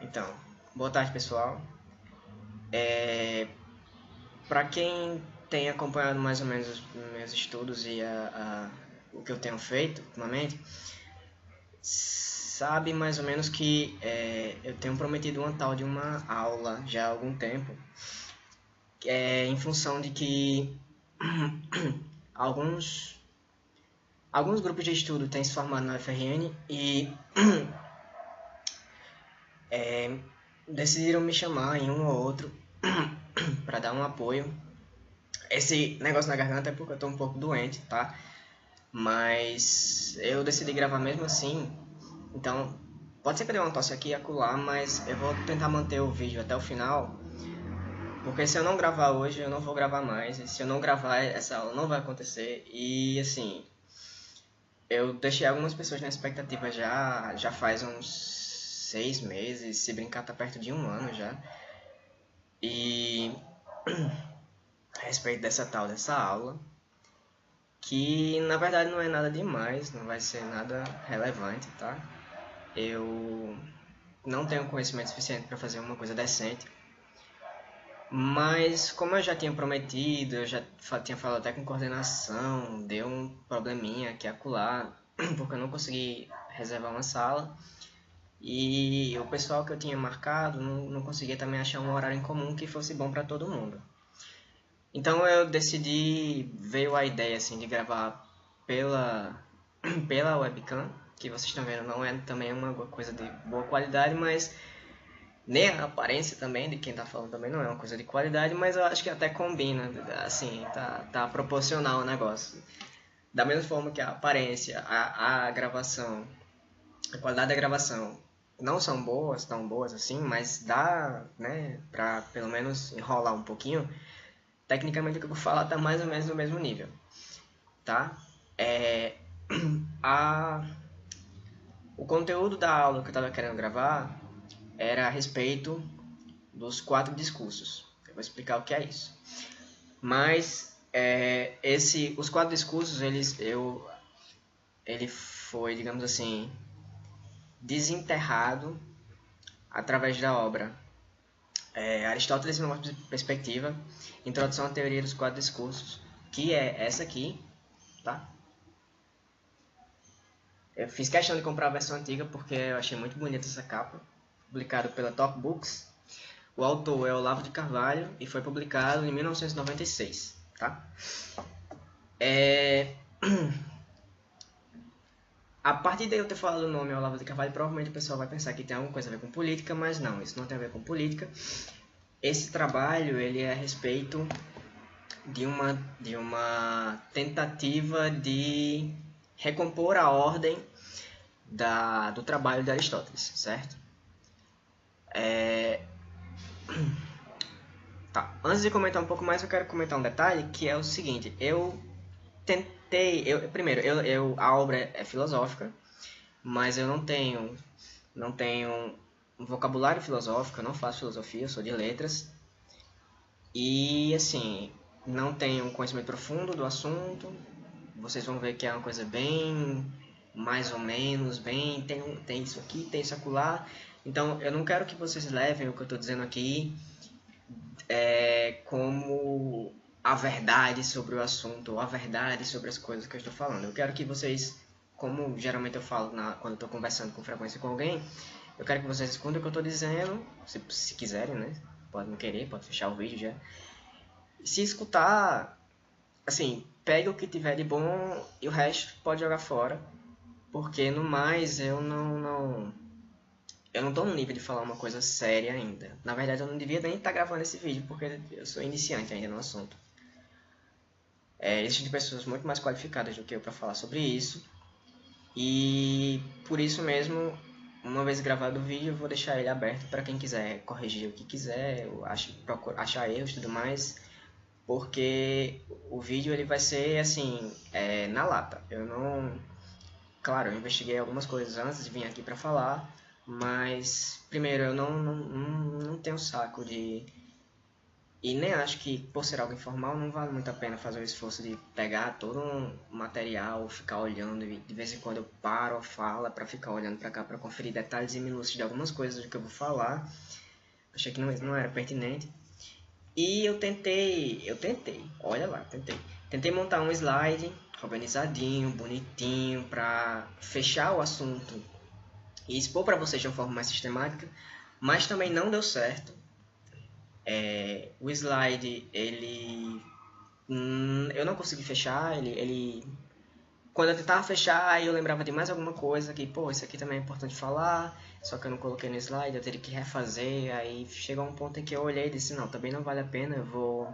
Então, boa tarde, pessoal. Para quem tem acompanhado mais ou menos os meus estudos e o que eu tenho feito ultimamente, sabe mais ou menos que eu tenho prometido uma tal de uma aula já há algum tempo, em função de que alguns, alguns grupos de estudo têm se formado na UFRN e decidiram me chamar em um ou outro para dar um apoio. Esse negócio na garganta é porque eu tô um pouco doente, tá? Mas eu decidi gravar mesmo assim. Então, pode ser que eu dê uma tosse aqui e acolá, mas eu vou tentar manter o vídeo até o final. Porque se eu não gravar hoje, eu não vou gravar mais. E se eu não gravar, essa aula não vai acontecer. E assim, eu deixei algumas pessoas na expectativa já faz uns 6 meses. Se brincar, tá perto de um ano já. E a respeito dessa aula, que na verdade não é nada demais, não vai ser nada relevante, tá? Eu não tenho conhecimento suficiente para fazer uma coisa decente, mas como eu já tinha prometido, eu já tinha falado até com coordenação, deu um probleminha aqui e acolá, porque eu não consegui reservar uma sala, e o pessoal que eu tinha marcado não conseguia também achar um horário em comum que fosse bom para todo mundo. Então eu decidi, veio a ideia assim de gravar pela pela webcam, que vocês estão vendo não é também uma coisa de boa qualidade, mas nem a aparência também de quem tá falando também não é uma coisa de qualidade, mas eu acho que até combina, assim, tá proporcional o negócio. Da mesma forma que a aparência, a gravação, a qualidade da gravação não são boas, tão boas assim, mas dá, né, pra pelo menos enrolar um pouquinho. Tecnicamente o que eu vou falar tá mais ou menos no mesmo nível, tá? É, a, o conteúdo da aula que eu estava querendo gravar era a respeito dos 4 discursos. Eu vou explicar o que é isso. Mas os 4 discursos, ele foi, digamos assim, desenterrado através da obra Aristóteles em uma perspectiva, Introdução à Teoria dos 4 Discursos, que é essa aqui, tá? Eu fiz questão de comprar a versão antiga porque eu achei muito bonita essa capa, publicado pela Top Books. O autor é Olavo de Carvalho e foi publicado em 1996, tá? É... A partir de eu ter falado o nome Olavo de Carvalho, provavelmente o pessoal vai pensar que tem alguma coisa a ver com política, mas não, isso não tem a ver com política. Esse trabalho ele é a respeito de uma tentativa de recompor a ordem do trabalho de Aristóteles, certo? Tá. Antes de comentar um pouco mais, eu quero comentar um detalhe que é o seguinte: eu tentei, primeiro, a obra é filosófica, mas eu não tenho um vocabulário filosófico, eu não faço filosofia, eu sou de letras. E assim, não tenho um conhecimento profundo do assunto. Vocês vão ver que é uma coisa bem mais ou menos, bem, tem isso aqui, tem isso acolá. Então, eu não quero que vocês levem o que eu estou dizendo aqui como a verdade sobre o assunto, ou a verdade sobre as coisas que eu estou falando. Eu quero que vocês, como geralmente eu falo quando estou conversando com frequência com alguém, eu quero que vocês escutem o que eu estou dizendo, se quiserem, né? Pode não querer, pode fechar o vídeo já. Se escutar, assim, pega o que tiver de bom e o resto pode jogar fora, porque no mais eu não tô no nível de falar uma coisa séria ainda. Na verdade, eu não devia nem estar gravando esse vídeo, porque eu sou iniciante ainda no assunto. Existem pessoas muito mais qualificadas do que eu para falar sobre isso. E por isso mesmo, uma vez gravado o vídeo, eu vou deixar ele aberto para quem quiser corrigir o que quiser, achar erros e tudo mais. Porque o vídeo ele vai ser assim, na lata. Eu não. Claro, eu investiguei algumas coisas antes de vir aqui para falar, mas primeiro eu não tenho saco E nem acho que, por ser algo informal, não vale muito a pena fazer o esforço de pegar todo um material, ficar olhando, e de vez em quando eu paro a fala para ficar olhando para cá para conferir detalhes e minúcias de algumas coisas do que eu vou falar. Achei que não era pertinente. E olha lá, tentei montar um slide organizadinho, bonitinho, para fechar o assunto e expor para vocês de uma forma mais sistemática, mas também não deu certo. O slide, eu não consegui fechar, quando eu tentava fechar, aí eu lembrava de mais alguma coisa que, pô, isso aqui também é importante falar, só que eu não coloquei no slide, eu teria que refazer, aí chegou um ponto em que eu olhei e disse, não, também não vale a pena, eu vou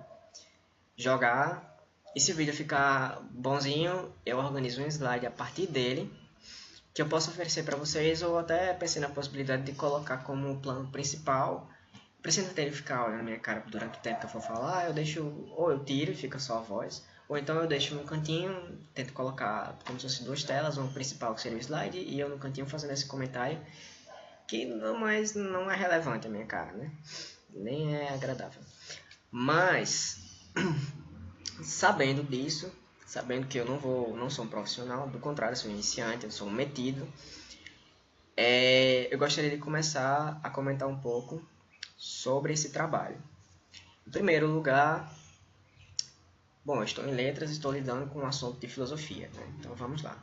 jogar, e se o vídeo ficar bonzinho, eu organizo um slide a partir dele, que eu posso oferecer para vocês, ou até pensei na possibilidade de colocar como plano principal. Precisa ter ele ficar olhando na minha cara durante o tempo que eu for falar, eu deixo, ou eu tiro e fica só a voz, ou então eu deixo no cantinho, tento colocar como se fosse duas telas, uma principal que seria o slide, e eu no cantinho fazendo esse comentário, que não é relevante a minha cara, né? Nem é agradável. Mas, sabendo disso, sabendo que eu não sou um profissional, do contrário, eu sou um iniciante, eu sou um metido, eu gostaria de começar a comentar um pouco sobre esse trabalho. Em primeiro lugar, bom, eu estou em letras e estou lidando com um assunto de filosofia, né? Então vamos lá.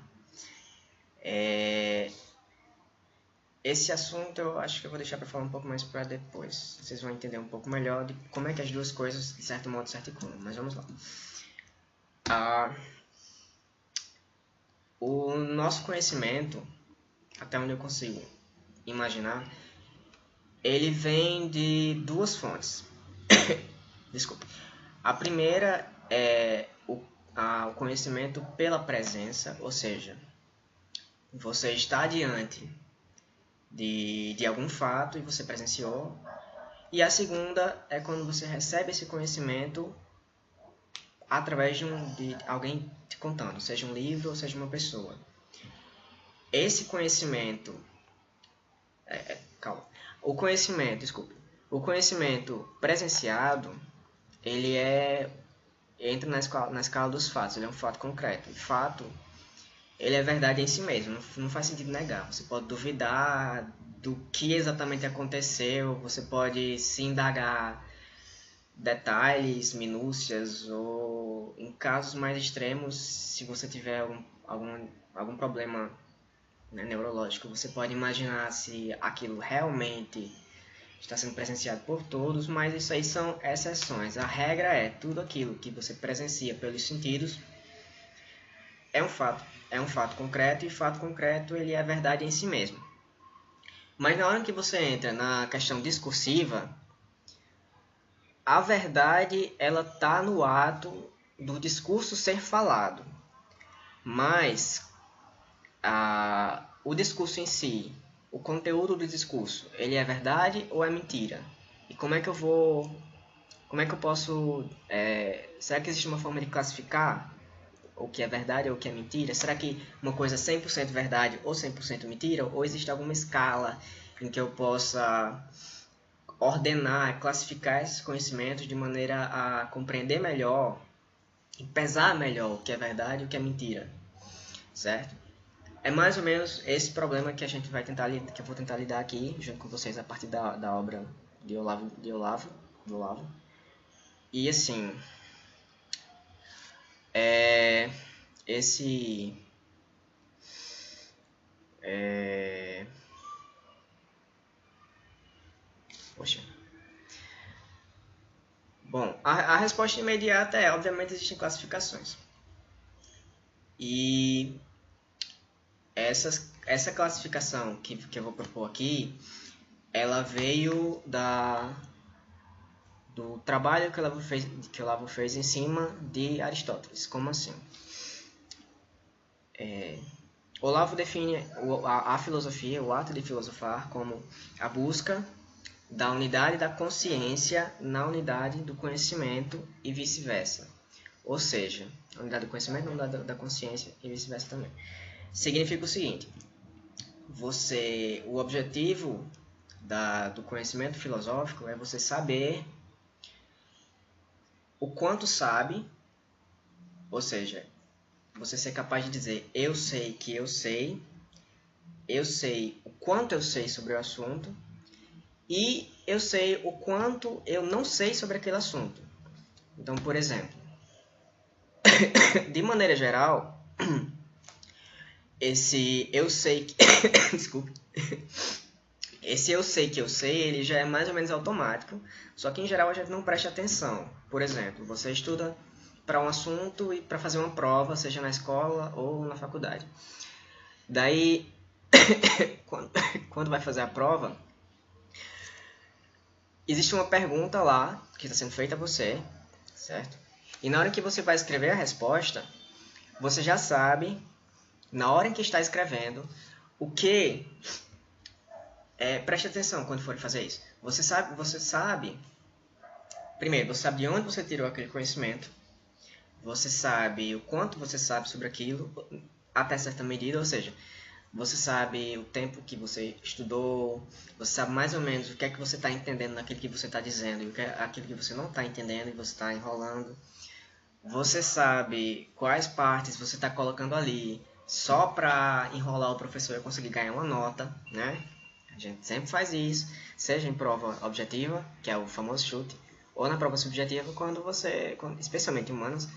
Esse assunto eu acho que eu vou deixar para falar um pouco mais para depois. Vocês vão entender um pouco melhor de como é que as duas coisas, de certo modo, se articulam. Mas vamos lá. O nosso conhecimento, até onde eu consigo imaginar, ele vem de duas fontes. Desculpa. A primeira é o conhecimento pela presença, ou seja, você está diante de algum fato e você presenciou. E a segunda é quando você recebe esse conhecimento através de alguém te contando, seja um livro ou seja uma pessoa. Esse conhecimento... calma. O conhecimento presenciado, ele entra na escala dos fatos, ele é um fato concreto. O fato, ele é verdade em si mesmo, não faz sentido negar. Você pode duvidar do que exatamente aconteceu, você pode se indagar detalhes, minúcias, ou em casos mais extremos, se você tiver algum problema, né, neurológico, você pode imaginar se aquilo realmente está sendo presenciado por todos, mas isso aí são exceções. A regra é tudo aquilo que você presencia pelos sentidos é um fato concreto, e fato concreto ele é verdade em si mesmo. Mas na hora que você entra na questão discursiva, a verdade ela tá no ato do discurso ser falado, mas o discurso em si, o conteúdo do discurso, ele é verdade ou é mentira? E como é que eu posso, será que existe uma forma de classificar o que é verdade ou o que é mentira? Será que uma coisa é 100% verdade ou 100% mentira? Ou existe alguma escala em que eu possa ordenar, classificar esses conhecimentos de maneira a compreender melhor e pesar melhor o que é verdade e o que é mentira, certo? É mais ou menos esse problema que que eu vou tentar lidar aqui junto com vocês a partir da obra de Olavo. E assim, esse poxa. Bom, a resposta imediata é, obviamente existem classificações. E essa classificação que eu vou propor aqui, ela veio do trabalho que o Olavo fez em cima de Aristóteles. Como assim? Olavo define a filosofia, o ato de filosofar, como a busca da unidade da consciência na unidade do conhecimento e vice-versa. Ou seja, a unidade do conhecimento na unidade da consciência e vice-versa também. Significa o seguinte: o objetivo do conhecimento filosófico é você saber o quanto sabe, ou seja, você ser capaz de dizer eu sei que eu sei o quanto eu sei sobre o assunto e eu sei o quanto eu não sei sobre aquele assunto. Então, por exemplo, de maneira geral, esse eu sei que... Desculpe. Esse eu sei que eu sei, ele já é mais ou menos automático, só que em geral a gente não presta atenção. Por exemplo, você estuda para um assunto e para fazer uma prova, seja na escola ou na faculdade. Daí, quando vai fazer a prova, existe uma pergunta lá que está sendo feita a você, certo? E na hora que você vai escrever a resposta, você já sabe, na hora em que está escrevendo, o que... preste atenção quando for fazer isso. Você sabe... Primeiro, você sabe de onde você tirou aquele conhecimento. Você sabe o quanto você sabe sobre aquilo, até certa medida, ou seja, você sabe o tempo que você estudou, você sabe mais ou menos o que é que você está entendendo naquilo que você está dizendo, e o que é aquilo que você não está entendendo e você está enrolando. Você sabe quais partes você está colocando ali só para enrolar o professor e conseguir ganhar uma nota, né? A gente sempre faz isso, seja em prova objetiva, que é o famoso chute, ou na prova subjetiva, especialmente em humanas,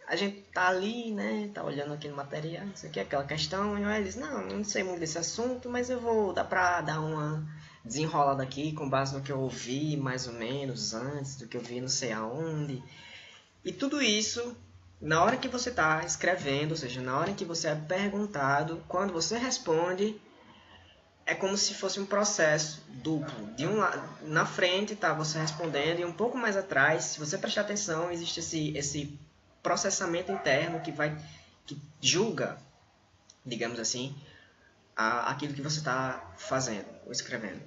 a gente tá ali, né, tá olhando aquele material, isso aqui é aquela questão, e aí eles, não sei muito desse assunto, mas eu vou dar pra dar uma desenrolada aqui com base no que eu ouvi mais ou menos antes, do que eu vi não sei aonde. E tudo isso, na hora que você tá escrevendo, ou seja, na hora que você é perguntado, quando você responde, é como se fosse um processo duplo. De um lado, na frente tá você respondendo e um pouco mais atrás, se você prestar atenção, existe esse processamento interno que julga, digamos assim, aquilo que você está fazendo ou escrevendo.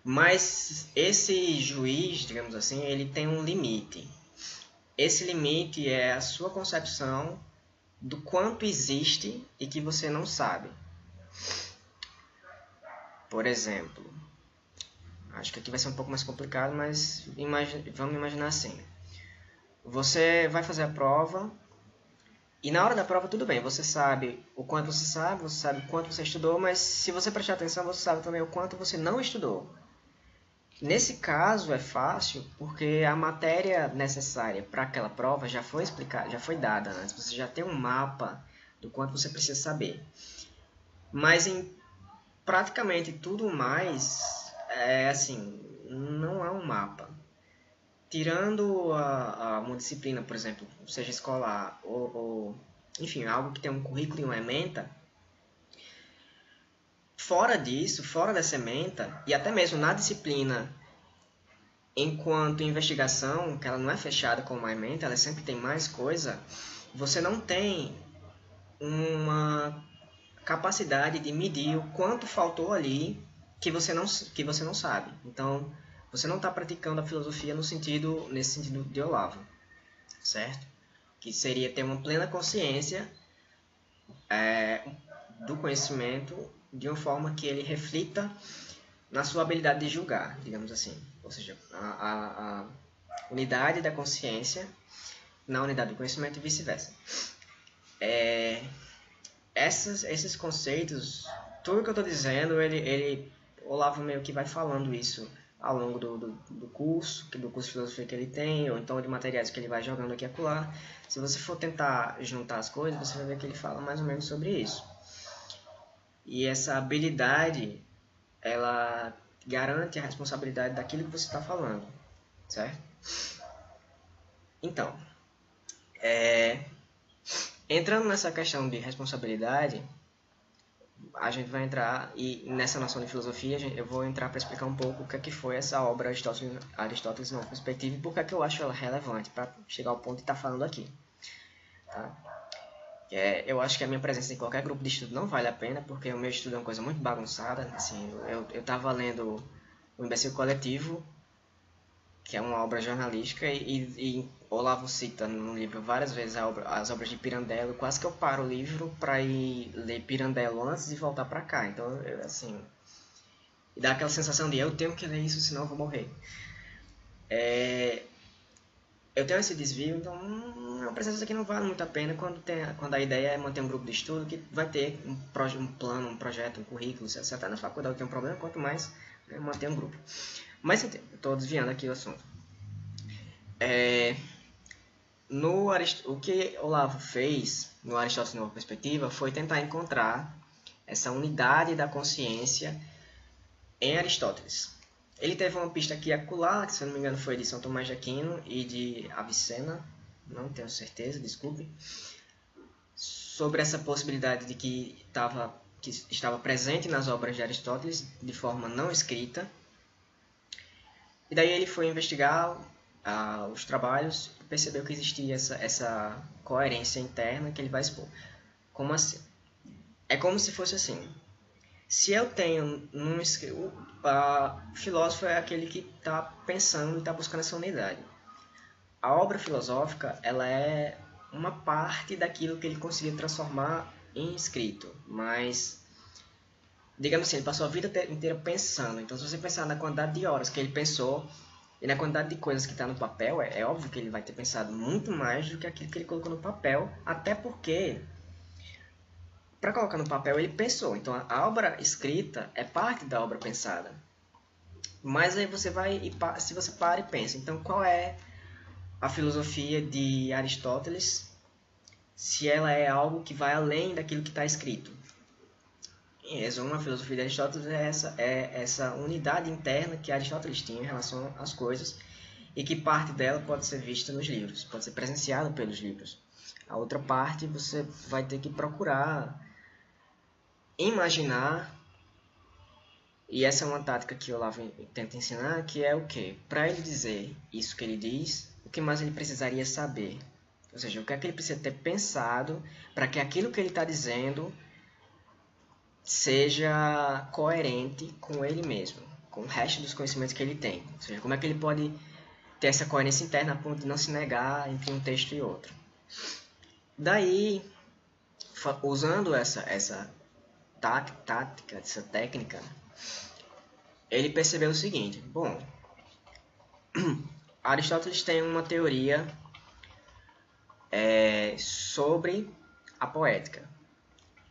Mas esse juiz, digamos assim, ele tem um limite. Esse limite é a sua concepção do quanto existe e que você não sabe. Por exemplo, acho que aqui vai ser um pouco mais complicado, mas vamos imaginar assim. Você vai fazer a prova e na hora da prova tudo bem, você sabe o quanto você sabe o quanto você estudou, mas se você prestar atenção, você sabe também o quanto você não estudou. Nesse caso é fácil porque a matéria necessária para aquela prova já foi explicada, já foi dada antes, você já tem um mapa do quanto você precisa saber. Mas em praticamente tudo mais, assim, não há um mapa. Tirando uma disciplina, por exemplo, seja escolar ou enfim, algo que tem um currículo e uma ementa, fora disso, fora dessa ementa, e até mesmo na disciplina, enquanto investigação, que ela não é fechada como uma ementa, ela sempre tem mais coisa, você não tem uma capacidade de medir o quanto faltou ali que você não sabe. Então, você não está praticando a filosofia nesse sentido de Olavo, certo? Que seria ter uma plena consciência do conhecimento de uma forma que ele reflita na sua habilidade de julgar, digamos assim. Ou seja, a unidade da consciência na unidade do conhecimento e vice-versa. Esses conceitos, tudo que eu estou dizendo, Olavo meio que vai falando isso ao longo do curso de filosofia que ele tem, ou então de materiais que ele vai jogando aqui e acolá. Se você for tentar juntar as coisas, você vai ver que ele fala mais ou menos sobre isso. E essa habilidade, ela garante a responsabilidade daquilo que você está falando, certo? Então, entrando nessa questão de responsabilidade, a gente vai entrar, e nessa noção de filosofia, eu vou entrar para explicar um pouco o que é que foi essa obra Aristóteles Nova Perspectiva e por que é que eu acho ela relevante para chegar ao ponto de estar falando aqui. Tá? Eu acho que a minha presença em qualquer grupo de estudo não vale a pena, porque o meu estudo é uma coisa muito bagunçada. Assim, eu estava lendo O Imbecil Coletivo, que é uma obra jornalística, e Olavo cita no livro várias vezes as obras de Pirandello. Quase que eu paro o livro para ir ler Pirandello antes de voltar para cá. Então, assim, dá aquela sensação de eu tenho que ler isso, senão eu vou morrer. Eu tenho esse desvio, então é uma presença que não vale muito a pena quando a ideia é manter um grupo de estudo que vai ter um plano, um projeto, um currículo. Se você está na faculdade tem um problema, quanto mais, né, manter um grupo. Mas estou desviando aqui o assunto. O que Olavo fez no Aristóteles Nova Perspectiva foi tentar encontrar essa unidade da consciência em Aristóteles. Ele teve uma pista aqui e acolá, que se eu não me engano foi de São Tomás de Aquino e de Avicena, não tenho certeza, desculpe, sobre essa possibilidade de que estava presente nas obras de Aristóteles de forma não escrita. E daí ele foi investigar os trabalhos e percebeu que existia essa coerência interna que ele vai expor. Como assim? É como se fosse assim. Se eu tenho o filósofo é aquele que está pensando e está buscando essa unidade. A obra filosófica ela é uma parte daquilo que ele conseguiu transformar em escrito, mas digamos assim, ele passou a vida inteira pensando. Então, se você pensar na quantidade de horas que ele pensou e na quantidade de coisas que está no papel, é óbvio que ele vai ter pensado muito mais do que aquilo que ele colocou no papel, até porque para colocar no papel ele pensou. Então, a obra escrita é parte da obra pensada. Mas aí você se você para e pensa, então qual é a filosofia de Aristóteles, se ela é algo que vai além daquilo que está escrito? Em resumo, a filosofia de Aristóteles é essa unidade interna que Aristóteles tinha em relação às coisas e que parte dela pode ser vista nos livros, pode ser presenciada pelos livros. A outra parte você vai ter que procurar imaginar, e essa é uma tática que o Olavo tenta ensinar, que é o quê? Para ele dizer isso que ele diz, o que mais ele precisaria saber? Ou seja, o que é que ele precisa ter pensado para que aquilo que ele está dizendo seja coerente com ele mesmo, com o resto dos conhecimentos que ele tem. Ou seja, como é que ele pode ter essa coerência interna a ponto de não se negar entre um texto e outro. Daí, usando essa tática, essa técnica, ele percebeu o seguinte: bom, Aristóteles tem uma teoria sobre a poética.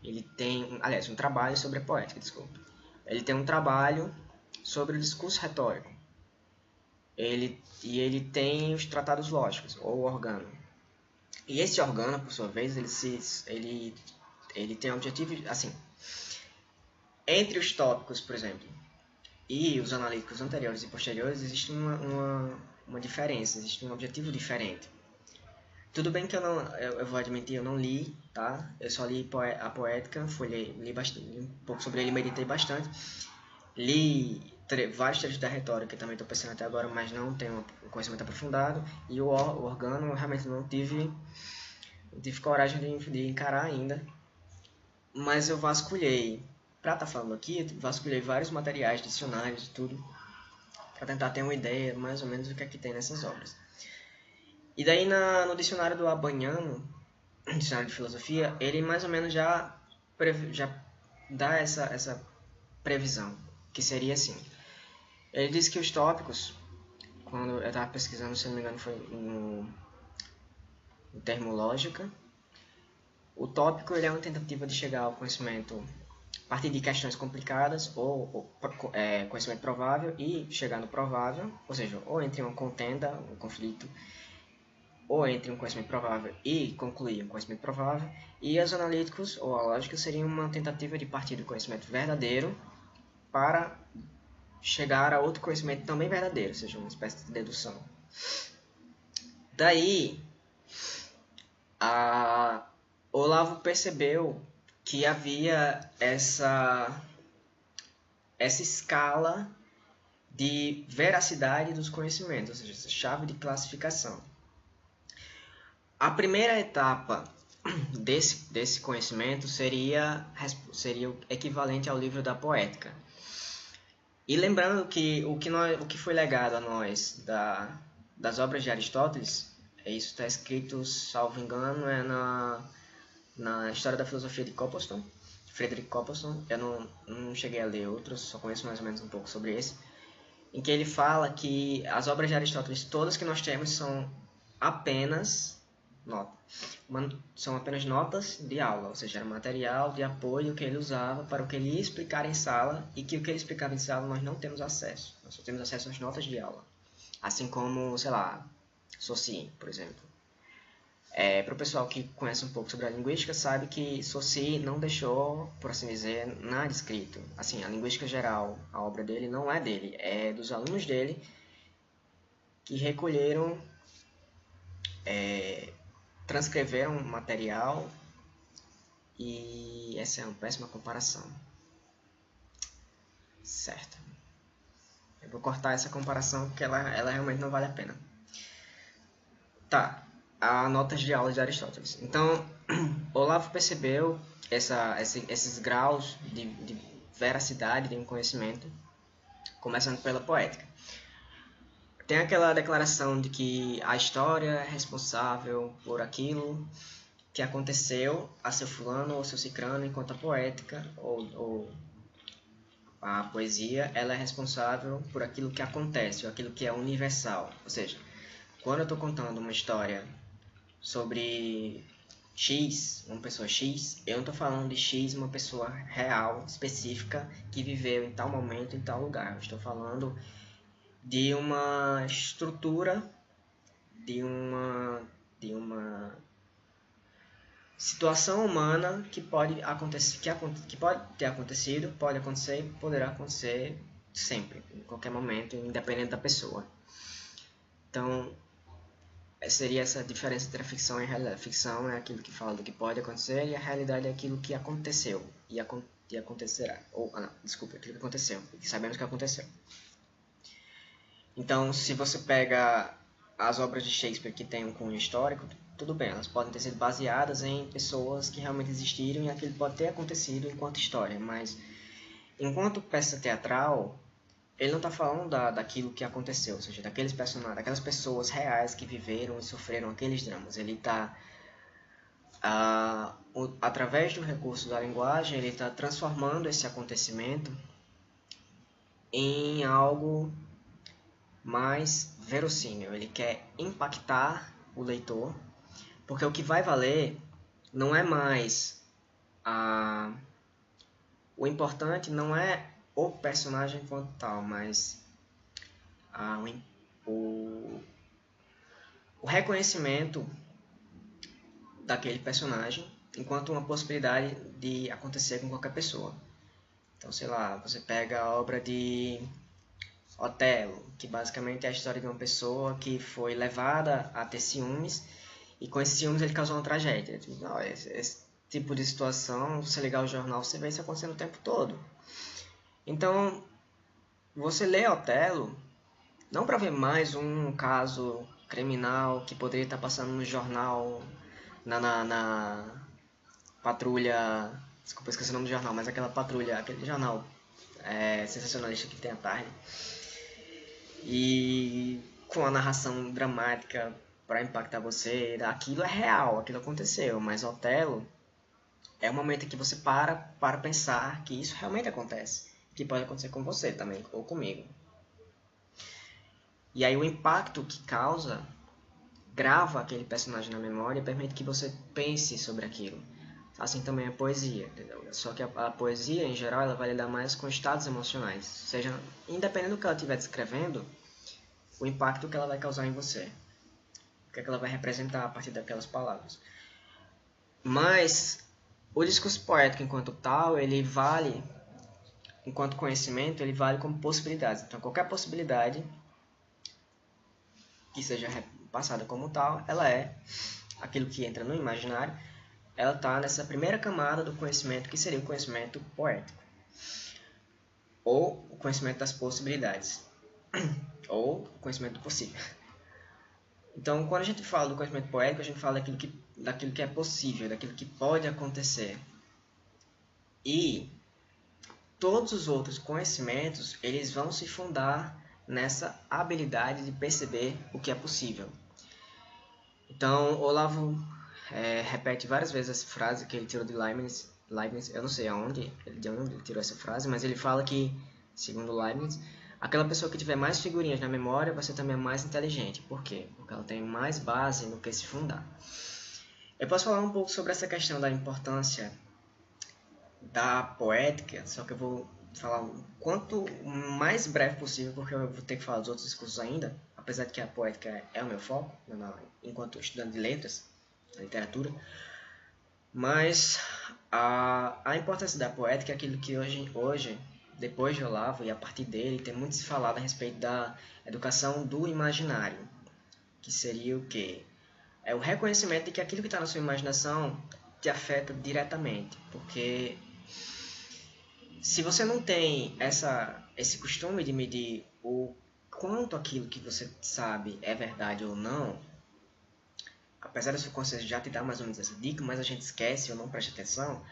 Ele tem, aliás, um trabalho sobre a poética, desculpa. Ele tem um trabalho sobre o discurso retórico. Ele tem os tratados lógicos, ou organo. E esse organo, por sua vez, ele tem um objetivo, assim, entre os tópicos, por exemplo, e os analíticos anteriores e posteriores, existe uma diferença, existe um objetivo diferente. Tudo bem que eu vou admitir, eu não li, tá? Eu só li a poética, li bastante, um pouco sobre ele, meditei bastante. Li vários trechos da retórica, que também estou pensando até agora, mas não tenho um conhecimento aprofundado. E o organo, eu realmente não tive coragem de encarar ainda. Mas eu vasculhei, para estar falando aqui, vasculhei vários materiais, dicionários e tudo, para tentar ter uma ideia mais ou menos do que é que tem nessas obras. E daí no dicionário do Abaniano, dicionário de filosofia, ele mais ou menos já dá essa previsão, que seria assim. Ele diz que os tópicos, quando eu estava pesquisando, se não me engano foi no termo lógica, o tópico ele é uma tentativa de chegar ao conhecimento a partir de questões complicadas ou conhecimento provável e chegar no provável, ou seja, ou entre uma contenda, um conflito, ou entre um conhecimento provável e concluir um conhecimento provável, e os analíticos ou a lógica seriam uma tentativa de partir do conhecimento verdadeiro para chegar a outro conhecimento também verdadeiro, ou seja, uma espécie de dedução. Daí, Olavo percebeu que havia essa escala de veracidade dos conhecimentos, ou seja, essa chave de classificação. A primeira etapa desse conhecimento seria o equivalente ao livro da poética. E lembrando que o que foi legado a nós das obras de Aristóteles, isso está escrito, salvo engano, na História da Filosofia de Copleston, Frederick Copleston. Eu não cheguei a ler outros, só conheço mais ou menos um pouco sobre esse. em que ele fala que as obras de Aristóteles, todas que nós temos, são apenas são apenas notas de aula, ou seja, era material de apoio que ele usava para o que ele ia explicar em sala, e que o que ele explicava em sala nós não temos acesso. Nós só temos acesso às notas de aula. Assim como, sei lá, Saussure, por exemplo. Para o pessoal que conhece um pouco sobre a linguística, sabe que Saussure não deixou, por assim dizer, nada escrito. Assim, a linguística geral, a obra dele não é dele, é dos alunos dele que recolheram, transcreveram o material, e essa é uma péssima comparação. Certo. Eu vou cortar essa comparação porque ela realmente não vale a pena. Tá. A notas de aula de Aristóteles. Então, Olavo percebeu esses graus de veracidade de um conhecimento, começando pela poética. Tem aquela declaração de que a história é responsável por aquilo que aconteceu a seu fulano ou seu cicrano, enquanto a poética ou a poesia ela é responsável por aquilo que acontece, ou aquilo que é universal. Ou seja, quando eu estou contando uma história sobre X, uma pessoa X, eu não estou falando de X, uma pessoa real, específica, que viveu em tal momento, em tal lugar. Eu estou falando de uma estrutura, de uma situação humana que pode acontecer, que pode ter acontecido, pode acontecer e poderá acontecer sempre, em qualquer momento, independente da pessoa. Então, seria essa diferença entre a ficção e a realidade. A ficção é aquilo que fala do que pode acontecer, e a realidade é aquilo que aconteceu e acontecerá. Desculpa, aquilo que aconteceu, e sabemos que aconteceu. Então, se você pega as obras de Shakespeare que têm um cunho histórico, tudo bem, elas podem ter sido baseadas em pessoas que realmente existiram, e aquilo pode ter acontecido enquanto história, mas enquanto peça teatral, ele não está falando daquilo que aconteceu, ou seja, daqueles personagens, daquelas pessoas reais que viveram e sofreram aqueles dramas. Ele está, através do recurso da linguagem, ele está transformando esse acontecimento em algo mais verossímil. Ele quer impactar o leitor, porque o que vai valer não é mais o importante não é o personagem enquanto tal, mas o reconhecimento daquele personagem enquanto uma possibilidade de acontecer com qualquer pessoa. Então, sei lá, você pega a obra de Otelo, que basicamente é a história de uma pessoa que foi levada a ter ciúmes, e com esses ciúmes ele causou uma tragédia. Esse tipo de situação, se você ligar o jornal, você vê isso acontecendo o tempo todo. Então, você lê Otelo não para ver mais um caso criminal que poderia estar passando no jornal, na patrulha, desculpa, esqueci o nome do jornal, mas aquela patrulha, aquele jornal sensacionalista que tem à tarde, e com a narração dramática para impactar você. Aquilo é real, aquilo aconteceu, mas Otelo é o momento em que você para pensar que isso realmente acontece, que pode acontecer com você também, ou comigo. E aí o impacto que causa grava aquele personagem na memória e permite que você pense sobre aquilo. Assim também a poesia, entendeu? Só que a poesia, em geral, ela vai lidar mais com estados emocionais. Ou seja, independente do que ela estiver descrevendo, o impacto que ela vai causar em você. O que é que ela vai representar a partir daquelas palavras. Mas o discurso poético enquanto tal, ele vale, enquanto conhecimento, ele vale como possibilidades. Então, qualquer possibilidade que seja passada como tal, ela é aquilo que entra no imaginário, ela está nessa primeira camada do conhecimento, que seria o conhecimento poético, ou o conhecimento das possibilidades, ou o conhecimento do possível. Então, quando a gente fala do conhecimento poético, a gente fala daquilo que é possível, daquilo que pode acontecer. E todos os outros conhecimentos, eles vão se fundar nessa habilidade de perceber o que é possível. Então, Olavo repete várias vezes essa frase que ele tirou de Leibniz, eu não sei de onde ele tirou essa frase, mas ele fala que, segundo Leibniz, Aquela pessoa que tiver mais figurinhas na memória vai ser também mais inteligente. Por quê? Porque ela tem mais base no que se fundar. Eu posso falar um pouco sobre essa questão da importância da poética, só que eu vou falar o quanto mais breve possível, porque eu vou ter que falar dos outros discursos ainda, apesar de que a poética é o meu foco, enquanto estudante de letras, literatura. Mas a importância da poética é aquilo que hoje, depois de Olavo e a partir dele, tem muito se falado a respeito da educação do imaginário, que seria o quê? É o reconhecimento de que aquilo que está na sua imaginação te afeta diretamente, porque se você não tem esse costume de medir o quanto aquilo que você sabe é verdade ou não, apesar da sua consciência já te dar mais ou menos essa dica, mas a gente esquece ou não presta atenção,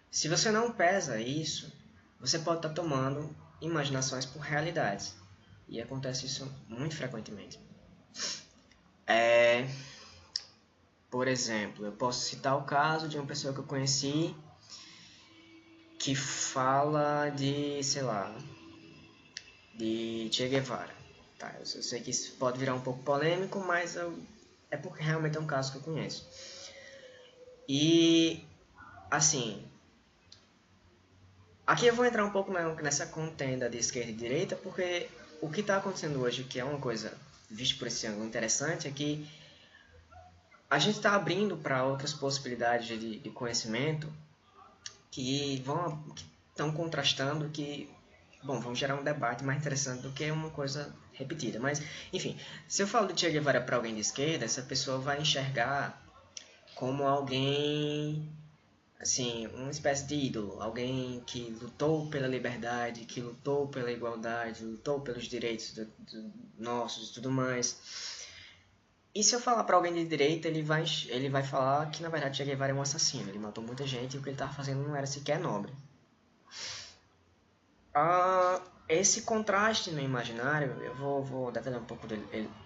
se você não pesa isso, você pode estar tomando imaginações por realidades. E acontece isso muito frequentemente. Por exemplo, eu posso citar o caso de uma pessoa que eu conheci que fala de, sei lá, de Che Guevara. Tá, eu sei que isso pode virar um pouco polêmico, mas é porque realmente é um caso que eu conheço. E, assim, aqui eu vou entrar um pouco nessa contenda de esquerda e direita, porque o que está acontecendo hoje, que é uma coisa, visto por esse ângulo interessante, é que a gente está abrindo para outras possibilidades de conhecimento que estão contrastando, que vão gerar um debate mais interessante do que uma coisa repetida. Mas, enfim, se eu falo de Che Guevara para alguém de esquerda, essa pessoa vai enxergar como alguém, assim, uma espécie de ídolo, alguém que lutou pela liberdade, que lutou pela igualdade, lutou pelos direitos nossos e tudo mais. E se eu falar para alguém de direita, ele vai falar que na verdade Che Guevara é um assassino, ele matou muita gente e o que ele estava fazendo não era sequer nobre. Esse contraste no imaginário, eu vou detalhar um pouco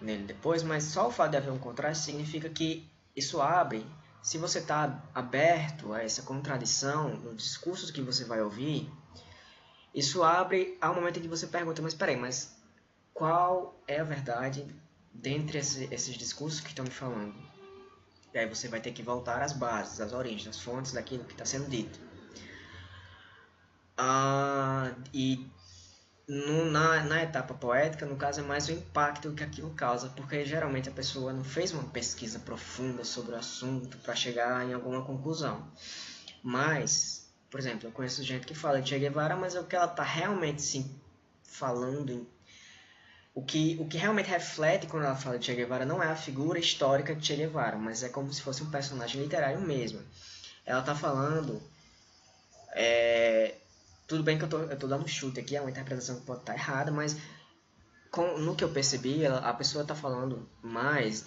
nele depois, mas só o fato de haver um contraste significa que isso abre, se você está aberto a essa contradição nos discursos que você vai ouvir, isso abre ao momento em que você pergunta, mas peraí, mas qual é a verdade dentre esses discursos que estão me falando? E aí você vai ter que voltar às bases, às origens, às fontes daquilo que está sendo dito. E na etapa poética, no caso, é mais o impacto que aquilo causa, porque geralmente a pessoa não fez uma pesquisa profunda sobre o assunto para chegar em alguma conclusão. Mas, por exemplo, eu conheço gente que fala de Che Guevara, mas o que ela está realmente sim, falando, o que realmente reflete quando ela fala de Che Guevara não é a figura histórica de Che Guevara, mas é como se fosse um personagem literário mesmo. Ela está falando... Tudo bem que eu tô dando um chute aqui, é uma interpretação que pode estar errada, mas no que eu percebi, a pessoa está falando mais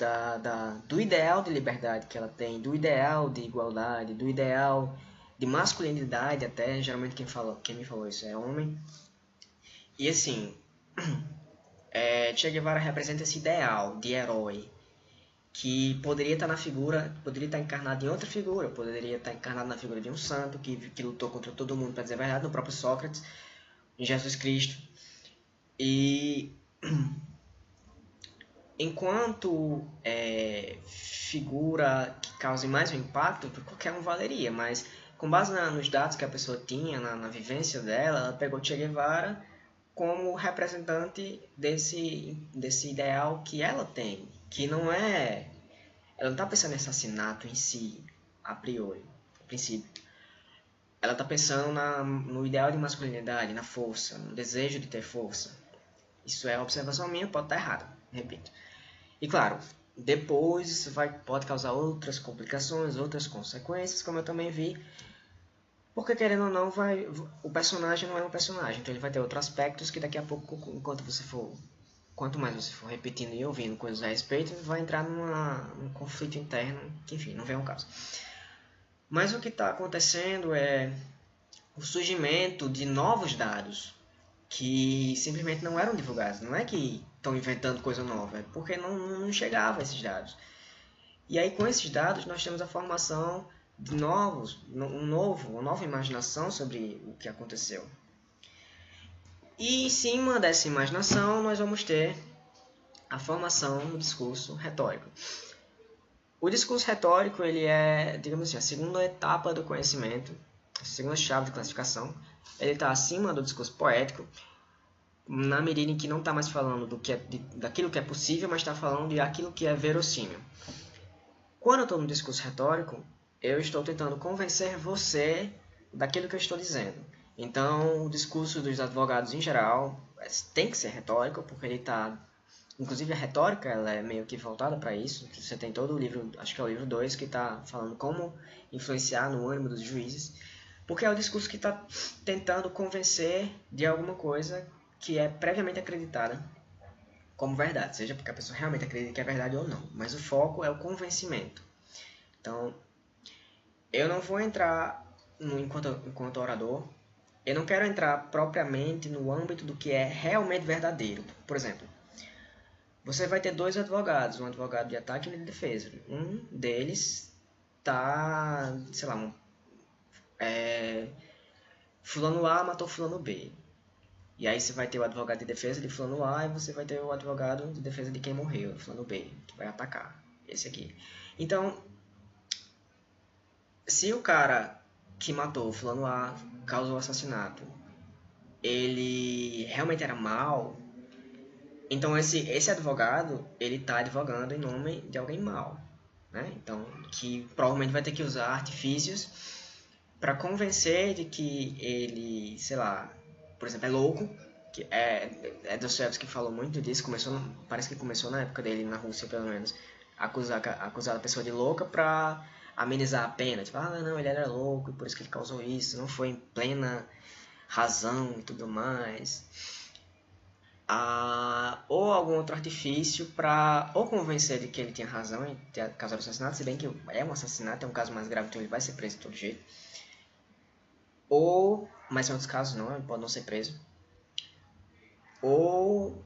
do ideal de liberdade que ela tem, do ideal de igualdade, do ideal de masculinidade até, geralmente quem me falou isso é homem. E assim, Che Guevara representa esse ideal de herói, que poderia estar encarnado em outra figura, poderia estar encarnado na figura de um santo que lutou contra todo mundo para dizer a verdade, no próprio Sócrates, em Jesus Cristo. E enquanto figura que cause mais um impacto, qualquer um valeria, mas com base nos dados que a pessoa tinha, na vivência dela, ela pegou Che Guevara como representante desse ideal que ela tem, que não é... Ela não está pensando em assassinato em si, a priori, a princípio. Ela está pensando no ideal de masculinidade, na força, no desejo de ter força. Isso é uma observação minha, pode estar errada, repito. E claro, depois isso pode causar outras complicações, outras consequências, como eu também vi. Porque querendo ou não, o personagem não é um personagem, então ele vai ter outros aspectos que daqui a pouco, quanto mais você for repetindo e ouvindo coisas a respeito, vai entrar num conflito interno, que enfim, não vem ao caso. Mas o que está acontecendo é o surgimento de novos dados que simplesmente não eram divulgados. Não é que estão inventando coisa nova, é porque não chegava a esses dados. E aí com esses dados nós temos a formação de uma nova imaginação sobre o que aconteceu. E em cima dessa imaginação, nós vamos ter a formação do discurso retórico. O discurso retórico, ele é, digamos assim, a segunda etapa do conhecimento, a segunda chave de classificação. Ele está acima do discurso poético, na medida em que não está mais falando daquilo que é possível, mas está falando de aquilo que é verossímil. Quando eu estou no discurso retórico, eu estou tentando convencer você daquilo que eu estou dizendo. Então, o discurso dos advogados em geral tem que ser retórico, porque ele está... Inclusive, a retórica ela é meio que voltada para isso. Você tem todo o livro, acho que é o livro 2, que está falando como influenciar no ânimo dos juízes, porque é o discurso que está tentando convencer de alguma coisa que é previamente acreditada como verdade, seja porque a pessoa realmente acredita que é verdade ou não, mas o foco é o convencimento. Então, eu não vou entrar enquanto orador, eu não quero entrar propriamente no âmbito do que é realmente verdadeiro. Por exemplo, você vai ter dois advogados, um advogado de ataque e um de defesa. Um deles tá, sei lá, fulano A matou fulano B. E aí você vai ter o advogado de defesa de fulano A e você vai ter o advogado de defesa de quem morreu, fulano B, que vai atacar. Esse aqui. Então, se o cara que matou fulano A causou o assassinato, ele realmente era mau, então esse advogado, ele tá advogando em nome de alguém mau, né? Então, que provavelmente vai ter que usar artifícios para convencer de que ele, sei lá, por exemplo, é louco, que é Dostoiévski que falou muito disso, parece que começou na época dele, na Rússia pelo menos, acusar a pessoa de louca para amenizar a pena, tipo, não, ele era louco, por isso que ele causou isso, não foi em plena razão e tudo mais. Ou algum outro artifício para ou convencer de que ele tinha razão em ter causado o assassinato, se bem que é um assassinato, é um caso mais grave, então ele vai ser preso de todo jeito. Ou, mas em outros casos não, ele pode não ser preso. Ou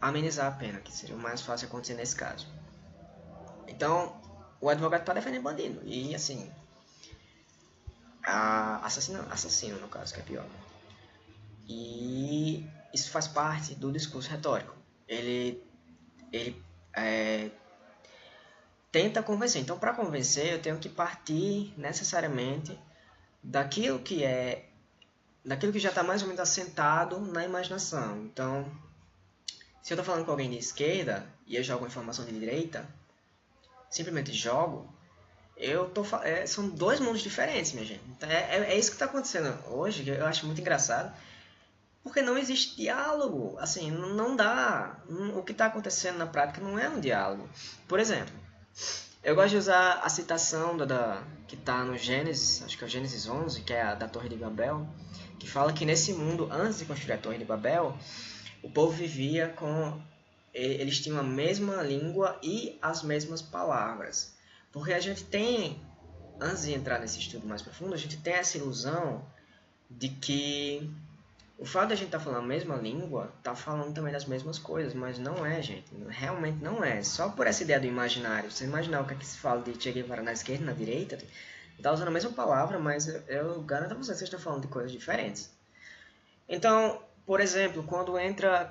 amenizar a pena, que seria o mais fácil acontecer nesse caso. Então, o advogado está defendendo bandido. E, assim, assassino, no caso, que é pior. E isso faz parte do discurso retórico. Ele tenta convencer. Então, para convencer, eu tenho que partir necessariamente daquilo que já está mais ou menos assentado na imaginação. Então, se eu estou falando com alguém de esquerda e eu jogo informação de direita, simplesmente jogo, são dois mundos diferentes, minha gente. Então, é isso que está acontecendo hoje, que eu acho muito engraçado, porque não existe diálogo. Assim, não dá. O que está acontecendo na prática não é um diálogo. Por exemplo, eu gosto de usar a citação que está no Gênesis, acho que é o Gênesis 11, que é a da Torre de Babel, que fala que nesse mundo, antes de construir a Torre de Babel, o povo vivia com... Eles tinham a mesma língua e as mesmas palavras. Porque a gente tem, antes de entrar nesse estudo mais profundo, a gente tem essa ilusão de que o fato de a gente estar falando a mesma língua, está falando também das mesmas coisas, mas não é, gente. Realmente não é. Só por essa ideia do imaginário. Você imaginar o que é que se fala de Che Guevara na esquerda e na direita, está usando a mesma palavra, mas eu garanto a vocês que vocês estão falando de coisas diferentes. Então, por exemplo,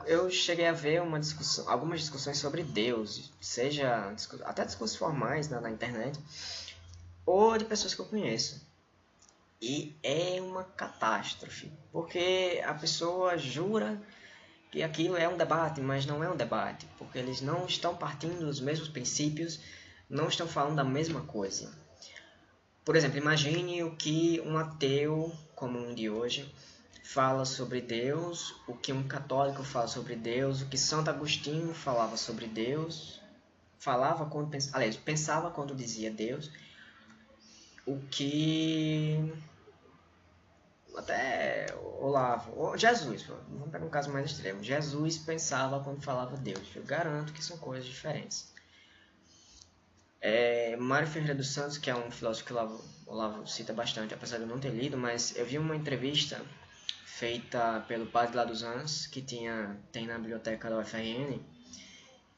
eu cheguei a ver algumas discussões sobre Deus, seja até discursos formais na internet, ou de pessoas que eu conheço. E é uma catástrofe, porque a pessoa jura que aquilo é um debate, mas não é um debate, porque eles não estão partindo dos mesmos princípios, não estão falando da mesma coisa. Por exemplo, imagine o que um ateu comum de hoje fala sobre Deus, o que um católico fala sobre Deus, o que Santo Agostinho falava sobre Deus, pensava quando dizia Deus, o que até Olavo, Jesus, vamos pegar um caso mais extremo, Jesus pensava quando falava Deus. Eu garanto que são coisas diferentes. Mário Ferreira dos Santos, que é um filósofo que o Olavo cita bastante, apesar de eu não ter lido, mas eu vi uma entrevista feita pelo padre lá dos Anjos, que tem na biblioteca da UFRN,